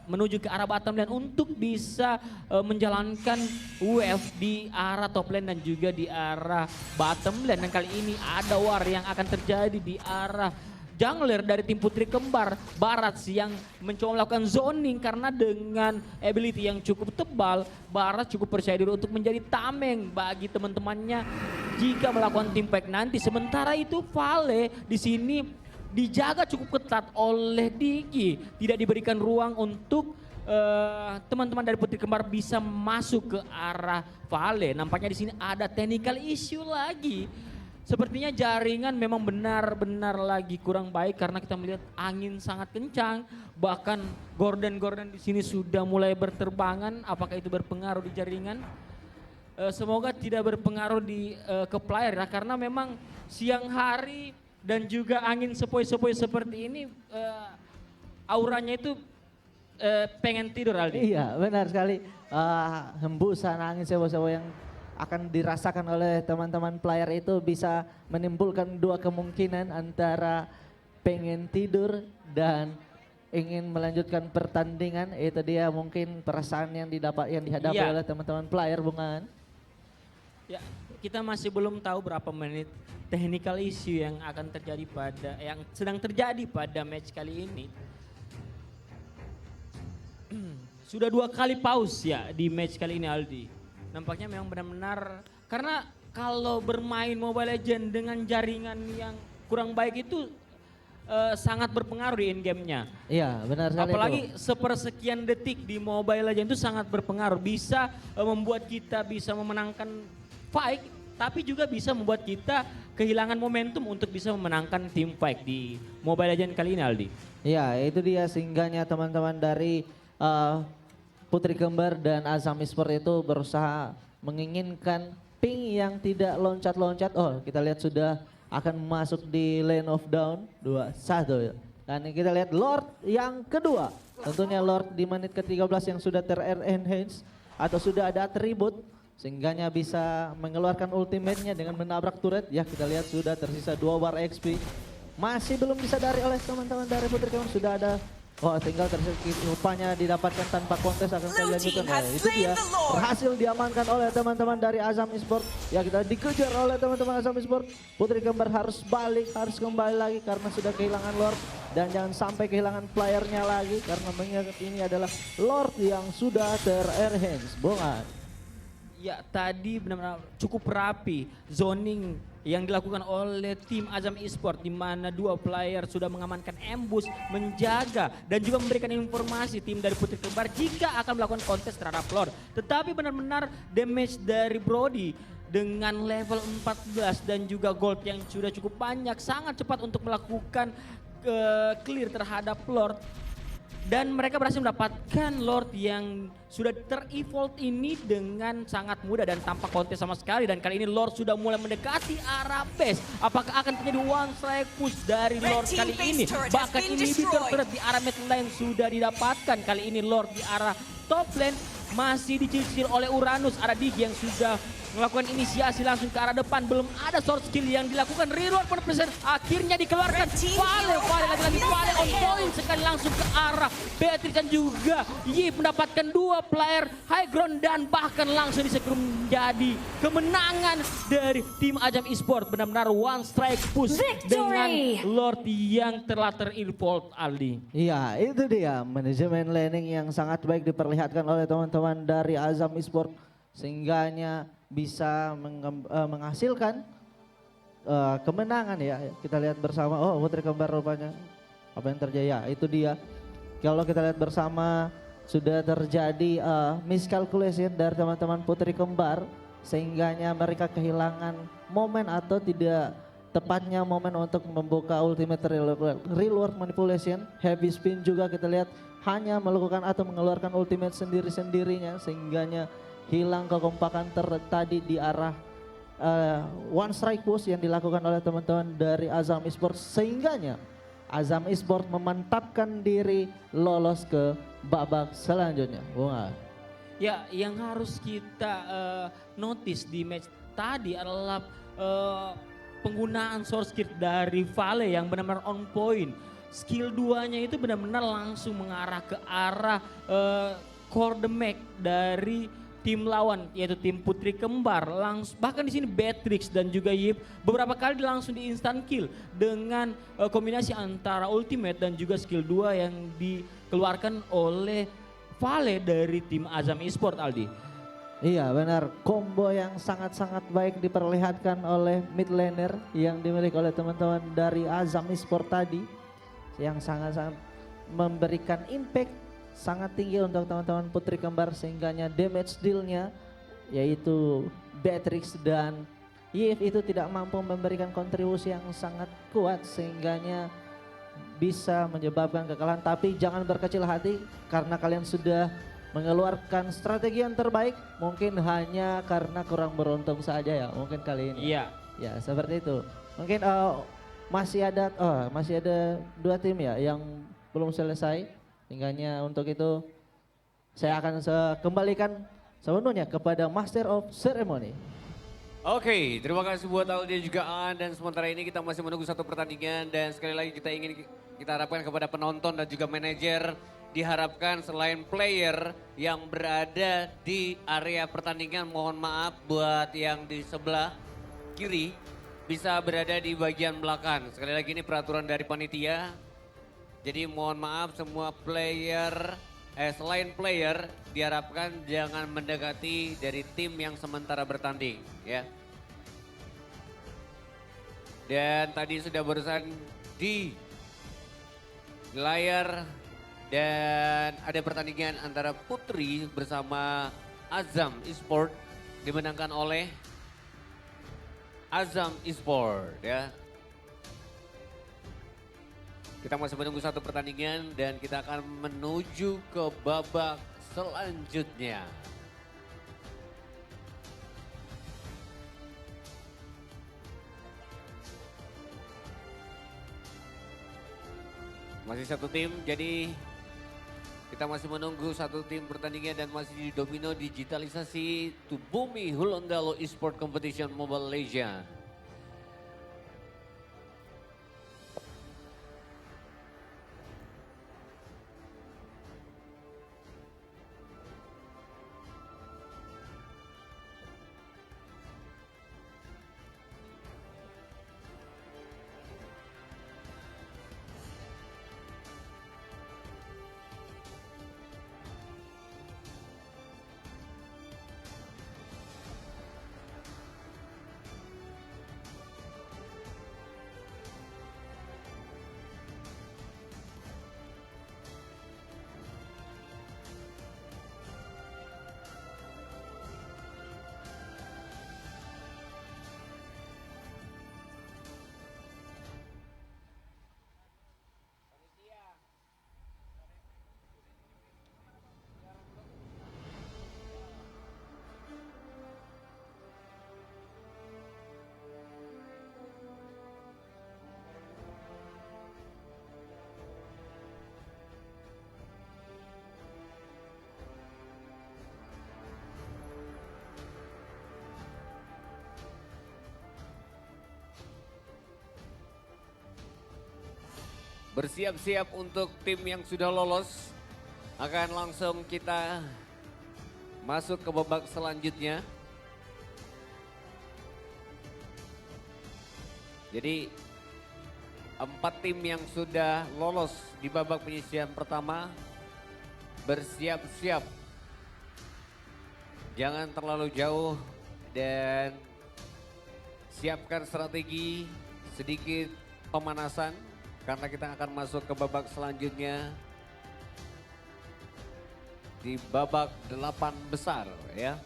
Speaker 3: menuju ke arah bottom lane untuk bisa menjalankan wave di arah top lane dan juga di arah bottom lane. Dan kali ini ada war yang akan terjadi di arah jungler dari tim Putri Kembar Barat yang mencoba melakukan zoning karena dengan ability yang cukup tebal, Barat cukup percaya diri untuk menjadi tameng bagi teman-temannya jika melakukan team fight nanti. Sementara itu Vale di sini dijaga cukup ketat oleh Diki, tidak diberikan ruang untuk teman-teman dari Putri Kembar bisa masuk ke arah Vale. Nampaknya di sini ada technical issue lagi. Sepertinya jaringan memang benar-benar lagi kurang baik karena kita melihat angin sangat kencang. Bahkan gorden-gorden di sini sudah mulai berterbangan. Apakah itu berpengaruh di jaringan? Semoga tidak berpengaruh ke player ya, karena memang siang hari dan juga angin sepoi-sepoi seperti ini auranya itu pengen tidur, Aldi.
Speaker 2: Iya, benar sekali. Hembusan angin sepoi-sepoi yang akan dirasakan oleh teman-teman player itu bisa menimbulkan dua kemungkinan antara pengen tidur dan ingin melanjutkan pertandingan. Itu dia mungkin perasaan yang dihadapi oleh teman-teman player, Bungan.
Speaker 3: Ya, kita masih belum tahu berapa menit technical issue yang akan terjadi yang sedang terjadi pada match kali ini. Sudah 2 kali pause ya di match kali ini, Aldi. Nampaknya memang benar-benar karena kalau bermain Mobile Legends dengan jaringan yang kurang baik itu sangat berpengaruh di in-game-nya.
Speaker 2: Iya, benar sekali.
Speaker 3: Apalagi sepersekian detik di Mobile Legends itu sangat berpengaruh. Bisa membuat kita bisa memenangkan fight, tapi juga bisa membuat kita kehilangan momentum untuk bisa memenangkan tim fight di Mobile Legends kali ini, Aldi.
Speaker 2: Iya, itu dia singgahnya teman-teman dari Putri Kembar dan Azam Esports itu berusaha menginginkan ping yang tidak loncat-loncat. Kita lihat sudah akan masuk di lane of down 2-1. Dan kita lihat Lord yang kedua. Tentunya Lord di menit ke-13 yang sudah ter-enhance atau sudah ada atribut sehingganya bisa mengeluarkan ultimate-nya dengan menabrak turret. Ya, kita lihat sudah tersisa 2 bar XP. Masih belum disadari oleh teman-teman dari Putri Kembar, sudah ada tinggal rupanya didapatkan tanpa kontes akan saya lanjutkan. Itu dia berhasil diamankan oleh teman-teman dari Azam Esports. Ya, kita dikejar oleh teman-teman Azam Esports. Putri Kembar harus kembali lagi karena sudah kehilangan Lord. Dan jangan sampai kehilangan playernya lagi karena mengingat ini adalah Lord yang sudah ter-enhance. Bongan.
Speaker 3: Ya, tadi benar-benar cukup rapi zoning yang dilakukan oleh tim Azam Esports di mana 2 player sudah mengamankan ambush, menjaga dan juga memberikan informasi tim dari Putri Kembar jika akan melakukan kontes terhadap Lord. Tetapi benar-benar damage dari Brody dengan level 14 dan juga gold yang sudah cukup banyak, sangat cepat untuk melakukan clear terhadap Lord. Dan mereka berhasil mendapatkan Lord yang sudah ter-evolve ini dengan sangat mudah dan tanpa kontes sama sekali. Dan kali ini Lord sudah mulai mendekati arah base. Apakah akan terjadi one strike push dari Lord kali ini? Bahkan inhibitor turret di arah mid lane sudah didapatkan. Kali ini Lord di arah top lane masih dicicil oleh Uranus. Ada Dig yang sudah melakukan inisiasi langsung ke arah depan. Belum ada sword skill yang dilakukan. Reroll penetrasi akhirnya dikeluarkan. Vale lagi-lagi Vale on point sekali langsung ke arah Beatrix dan juga Yip mendapatkan 2 player high ground dan bahkan langsung disekrum menjadi kemenangan dari tim Azam Esports. Benar-benar one strike push dengan Lord yang telah ter-evolve, Aldi.
Speaker 2: Iya, itu dia manajemen laning yang sangat baik diperlihatkan oleh teman-teman dari Azam Esports sehingganya bisa menghasilkan kemenangan ya. Kita lihat bersama, oh Putri Kembar rupanya apa yang terjadi ya, itu dia. Kalau kita lihat bersama sudah terjadi miscalculation dari teman-teman Putri Kembar sehingganya mereka kehilangan momen atau tidak tepatnya momen untuk membuka ultimate reward manipulation. Heavy spin juga kita lihat hanya melakukan atau mengeluarkan ultimate sendiri-sendirinya sehingganya hilang kekompakan tadi di arah one strike push yang dilakukan oleh teman-teman dari Azam Esports sehingganya Azam Esports memantapkan diri lolos ke babak selanjutnya. Bunga.
Speaker 3: Ya, yang harus kita notice di match tadi adalah penggunaan source skill dari Vale yang benar-benar on point. Skill 2-nya itu benar-benar langsung mengarah ke arah core damage dari tim lawan yaitu tim Putri Kembar. Bahkan di sini Beatrix dan juga Yip beberapa kali langsung di instant kill dengan kombinasi antara ultimate dan juga skill 2 yang dikeluarkan oleh Vale dari tim Azam Esports, Aldi.
Speaker 2: Iya benar, combo yang sangat-sangat baik diperlihatkan oleh mid laner yang dimiliki oleh teman-teman dari Azam Esports tadi yang sangat-sangat memberikan impact sangat tinggi untuk teman-teman Putri Kembar sehingganya damage dealnya yaitu Beatrix dan Yves itu tidak mampu memberikan kontribusi yang sangat kuat sehingganya bisa menyebabkan kekalahan. Tapi jangan berkecil hati karena kalian sudah mengeluarkan strategi yang terbaik, mungkin hanya karena kurang beruntung saja ya mungkin kali ini.
Speaker 3: Iya.
Speaker 2: Ya seperti itu. Mungkin masih ada 2 tim ya yang belum selesai. Hingganya untuk itu saya akan kembalikan sepenuhnya kepada Master of Ceremony.
Speaker 1: Oke, terima kasih buat Aldi juga Aan, dan sementara ini kita masih menunggu satu pertandingan dan sekali lagi kita harapkan kepada penonton dan juga manajer diharapkan selain player yang berada di area pertandingan, mohon maaf buat yang di sebelah kiri bisa berada di bagian belakang. Sekali lagi ini peraturan dari panitia. Jadi mohon maaf semua player, selain player diharapkan jangan mendekati dari tim yang sementara bertanding ya. Dan tadi sudah barusan di layar dan ada pertandingan antara Putri bersama Azam Esports dimenangkan oleh Azam Esports ya. Kita masih menunggu satu pertandingan dan kita akan menuju ke babak selanjutnya. Masih satu tim, jadi kita masih menunggu satu tim pertandingan dan masih di Domino digitalisasi Bumi Hulondalo Esport Competition Mobile Legends. bersiap-siap untuk tim yang sudah lolos. Akan langsung kita masuk ke babak selanjutnya. Jadi 4 tim yang sudah lolos di babak penyisihan pertama bersiap-siap. Jangan terlalu jauh dan siapkan strategi sedikit pemanasan karena kita akan masuk ke babak selanjutnya di babak 8 besar ya.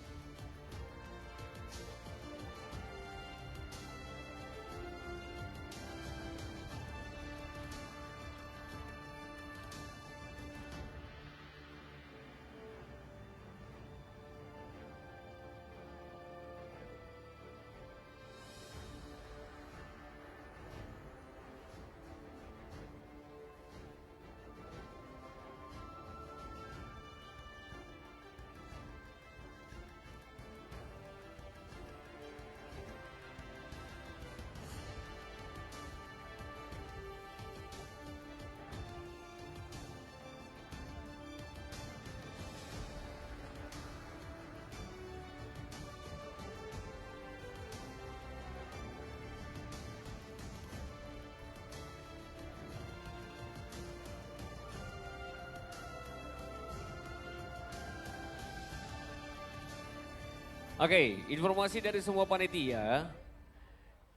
Speaker 1: Oke, informasi dari semua panitia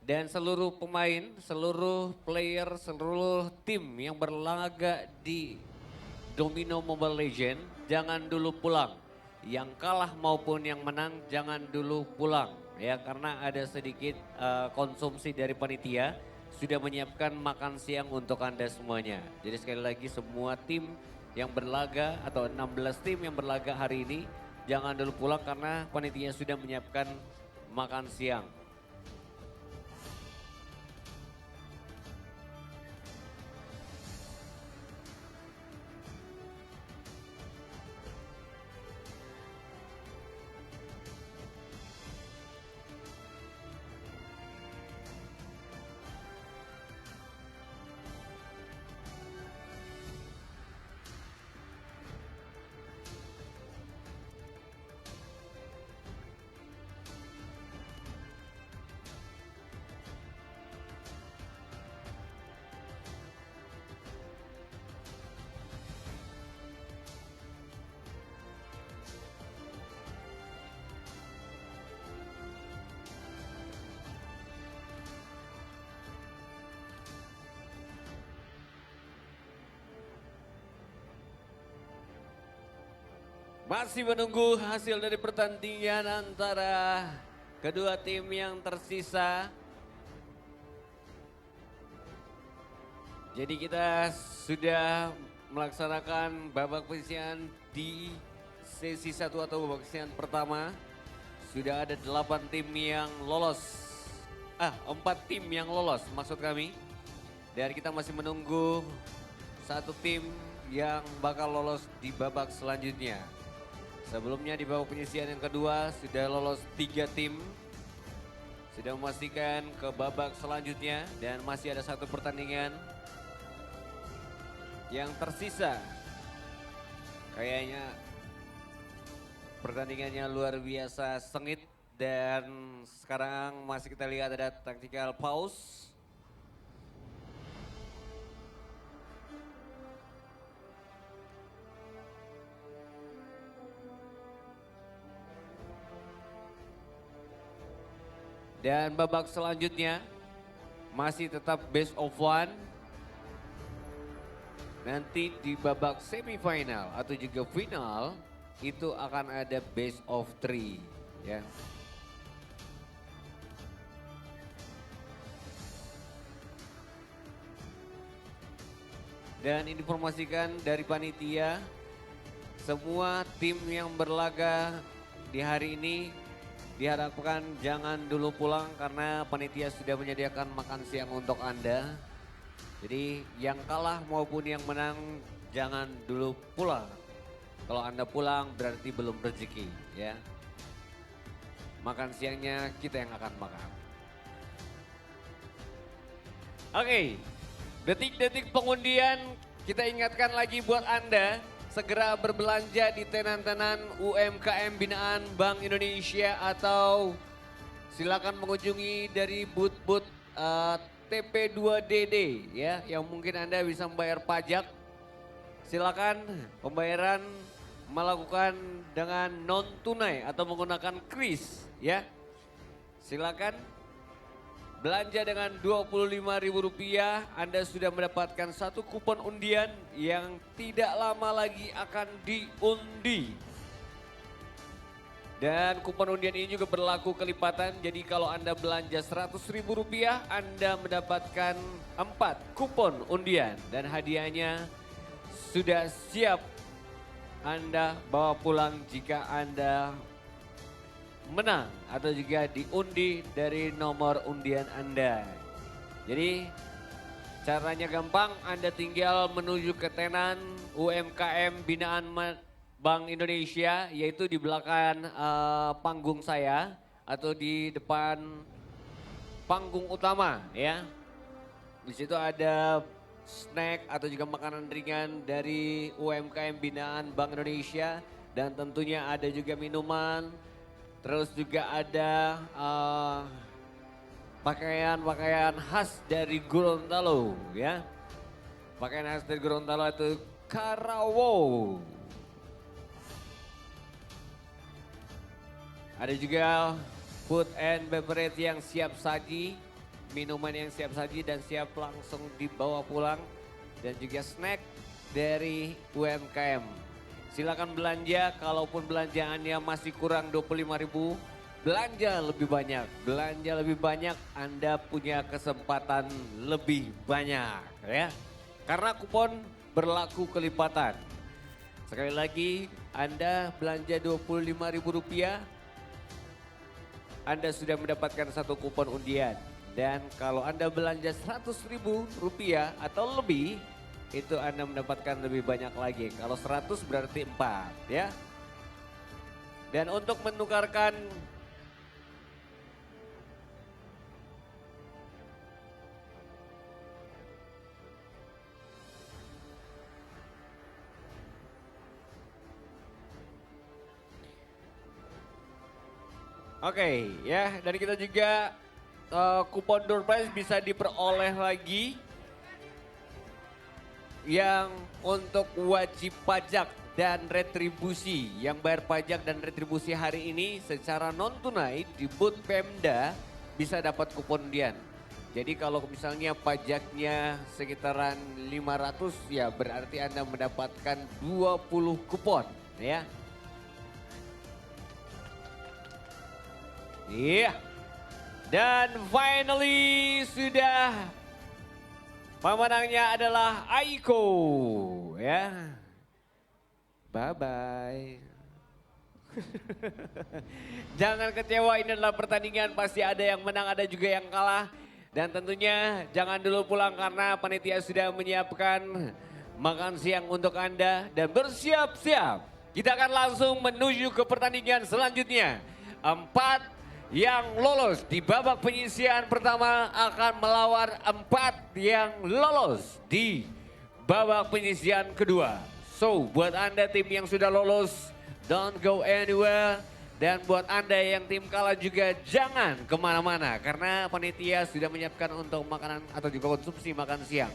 Speaker 1: dan seluruh pemain, seluruh player, seluruh tim yang berlaga di Domino Mobile Legend, jangan dulu pulang. Yang kalah maupun yang menang jangan dulu pulang ya, karena ada sedikit konsumsi dari panitia sudah menyiapkan makan siang untuk Anda semuanya. Jadi sekali lagi semua tim yang berlaga atau 16 tim yang berlaga hari ini jangan dulu pulang karena panitia sudah menyiapkan makan siang. Masih menunggu hasil dari pertandingan antara kedua tim yang tersisa. Jadi kita sudah melaksanakan babak penyisihan di sesi 1 atau babak penyisihan pertama. Sudah ada 8 tim yang lolos. 4 tim yang lolos maksud kami. Dan kita masih menunggu 1 tim yang bakal lolos di babak selanjutnya. Sebelumnya di babak penyisihan yang kedua sudah lolos 3 tim. Sudah memastikan ke babak selanjutnya dan masih ada 1 pertandingan yang tersisa. Kayaknya pertandingannya luar biasa sengit dan sekarang masih kita lihat ada tactical pause. Dan babak selanjutnya masih tetap best of 1. Nanti di babak semifinal atau juga final itu akan ada best of 3 ya. Dan informasikan dari panitia semua tim yang berlaga di hari ini diharapkan jangan dulu pulang karena panitia sudah menyediakan makan siang untuk Anda. Jadi yang kalah maupun yang menang jangan dulu pulang. Kalau Anda pulang berarti belum rezeki ya. Makan siangnya kita yang akan makan. Oke, Detik-detik pengundian, kita ingatkan lagi buat Anda, segera berbelanja di tenan-tenan UMKM binaan Bank Indonesia atau silakan mengunjungi dari booth-booth TP2DD ya, yang mungkin Anda bisa membayar pajak. Silakan pembayaran melakukan dengan non tunai atau menggunakan kris ya. Silakan belanja dengan Rp25.000, Anda sudah mendapatkan satu kupon undian yang tidak lama lagi akan diundi. Dan kupon undian ini juga berlaku kelipatan, jadi kalau Anda belanja Rp100.000, Anda mendapatkan 4 kupon undian. Dan hadiahnya sudah siap Anda bawa pulang jika Anda menang atau juga diundi dari nomor undian Anda. Jadi caranya gampang, Anda tinggal menuju ke tenan UMKM binaan Bank Indonesia, yaitu di belakang panggung saya atau di depan panggung utama ya. Di situ ada snack atau juga makanan ringan dari UMKM binaan Bank Indonesia dan tentunya ada juga minuman. Terus juga ada pakaian-pakaian khas dari Gorontalo ya. Pakaian khas dari Gorontalo itu Karawo. Ada juga food and beverage yang siap saji, minuman yang siap saji dan siap langsung dibawa pulang. Dan juga snack dari UMKM. Silakan belanja, kalaupun belanjaannya masih kurang 25.000, belanja lebih banyak, Anda punya kesempatan lebih banyak ya. Karena kupon berlaku kelipatan. Sekali lagi, Anda belanja Rp25.000, Anda sudah mendapatkan satu kupon undian. Dan kalau Anda belanja Rp100.000 atau lebih, itu Anda mendapatkan lebih banyak lagi. Kalau 100 berarti 4 ya. Dan untuk menukarkan Oke ya, dan kita juga kupon door prize bisa diperoleh lagi yang untuk wajib pajak dan retribusi. Yang bayar pajak dan retribusi hari ini secara non tunai di booth Pemda bisa dapat kupon undian. Jadi kalau misalnya pajaknya sekitaran 500 ya berarti Anda mendapatkan 20 kupon ya. Iya. Dan finally sudah pemenangnya adalah Aiko ya. Bye bye. Jangan kecewa, ini adalah pertandingan, pasti ada yang menang ada juga yang kalah. Dan tentunya jangan dulu pulang karena panitia sudah menyiapkan makan siang untuk Anda. Dan bersiap-siap kita akan langsung menuju ke pertandingan selanjutnya. 4 yang lolos di babak penyisihan pertama akan melawan 4 yang lolos di babak penyisihan kedua. So buat Anda tim yang sudah lolos, don't go anywhere. Dan buat Anda yang tim kalah juga jangan kemana-mana. Karena panitia sudah menyiapkan untuk makanan atau juga konsumsi makan siang.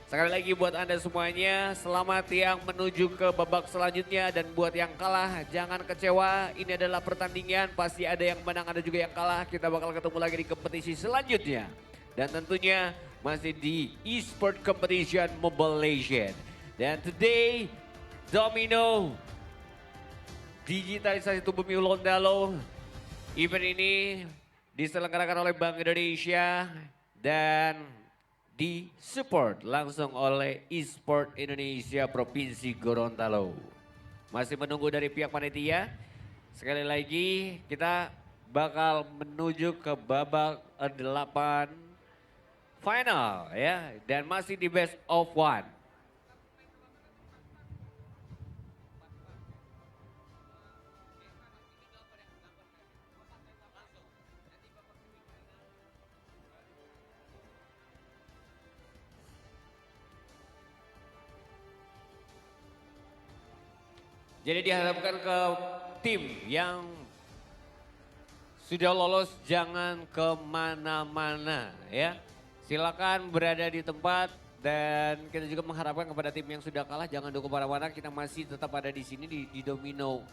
Speaker 1: Sekali lagi buat Anda semuanya, selamat yang menuju ke babak selanjutnya. Dan buat yang kalah, jangan kecewa. Ini adalah pertandingan, pasti ada yang menang, ada juga yang kalah. Kita bakal ketemu lagi di kompetisi selanjutnya. Dan tentunya masih di e-sport competition Mobile Legends. Dan today, Domino, digitalisasi tubuh Bumi Londalo. Event ini diselenggarakan oleh Bank Indonesia dan disupport langsung oleh e-sport Indonesia Provinsi Gorontalo. Masih menunggu dari pihak panitia. Sekali lagi kita bakal menuju ke babak 8 final ya. Dan masih di best of 1. Jadi diharapkan ke tim yang sudah lolos jangan kemana-mana ya. Silakan berada di tempat dan kita juga mengharapkan kepada tim yang sudah kalah jangan dulu kemana-mana. Kita masih tetap ada di sini di Domino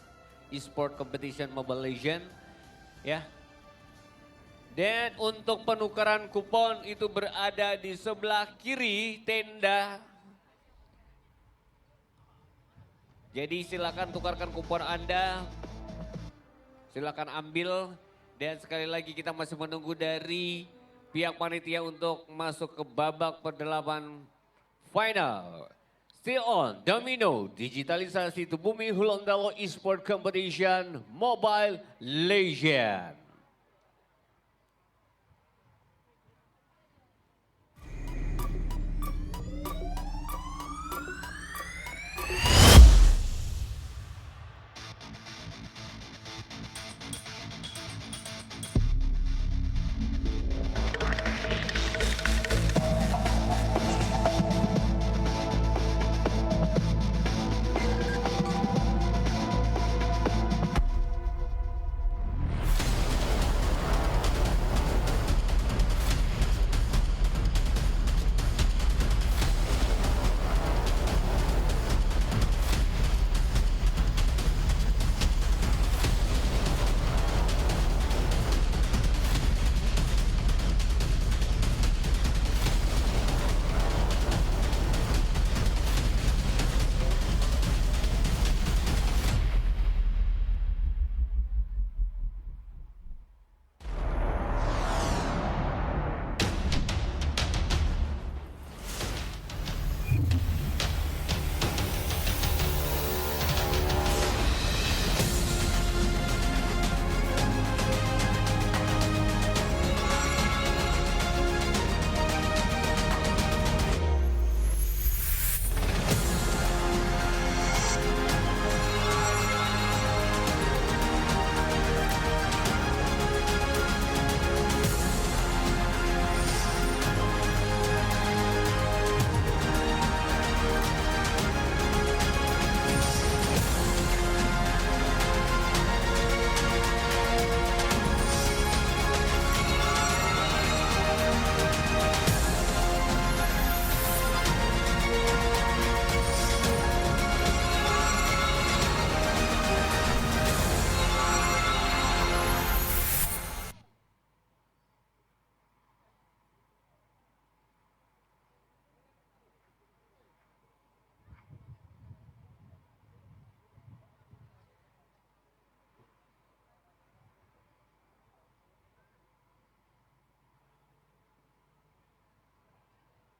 Speaker 1: Esport Competition Mobile Legends ya. Dan untuk penukaran kupon itu berada di sebelah kiri tenda. Jadi silakan tukarkan kupon Anda. Silakan ambil. Dan sekali lagi kita masih menunggu dari pihak panitia untuk masuk ke babak perdelapan final. Still on Domino Digitalisasi Bumi Hulondalo Esport Competition Mobile Legends.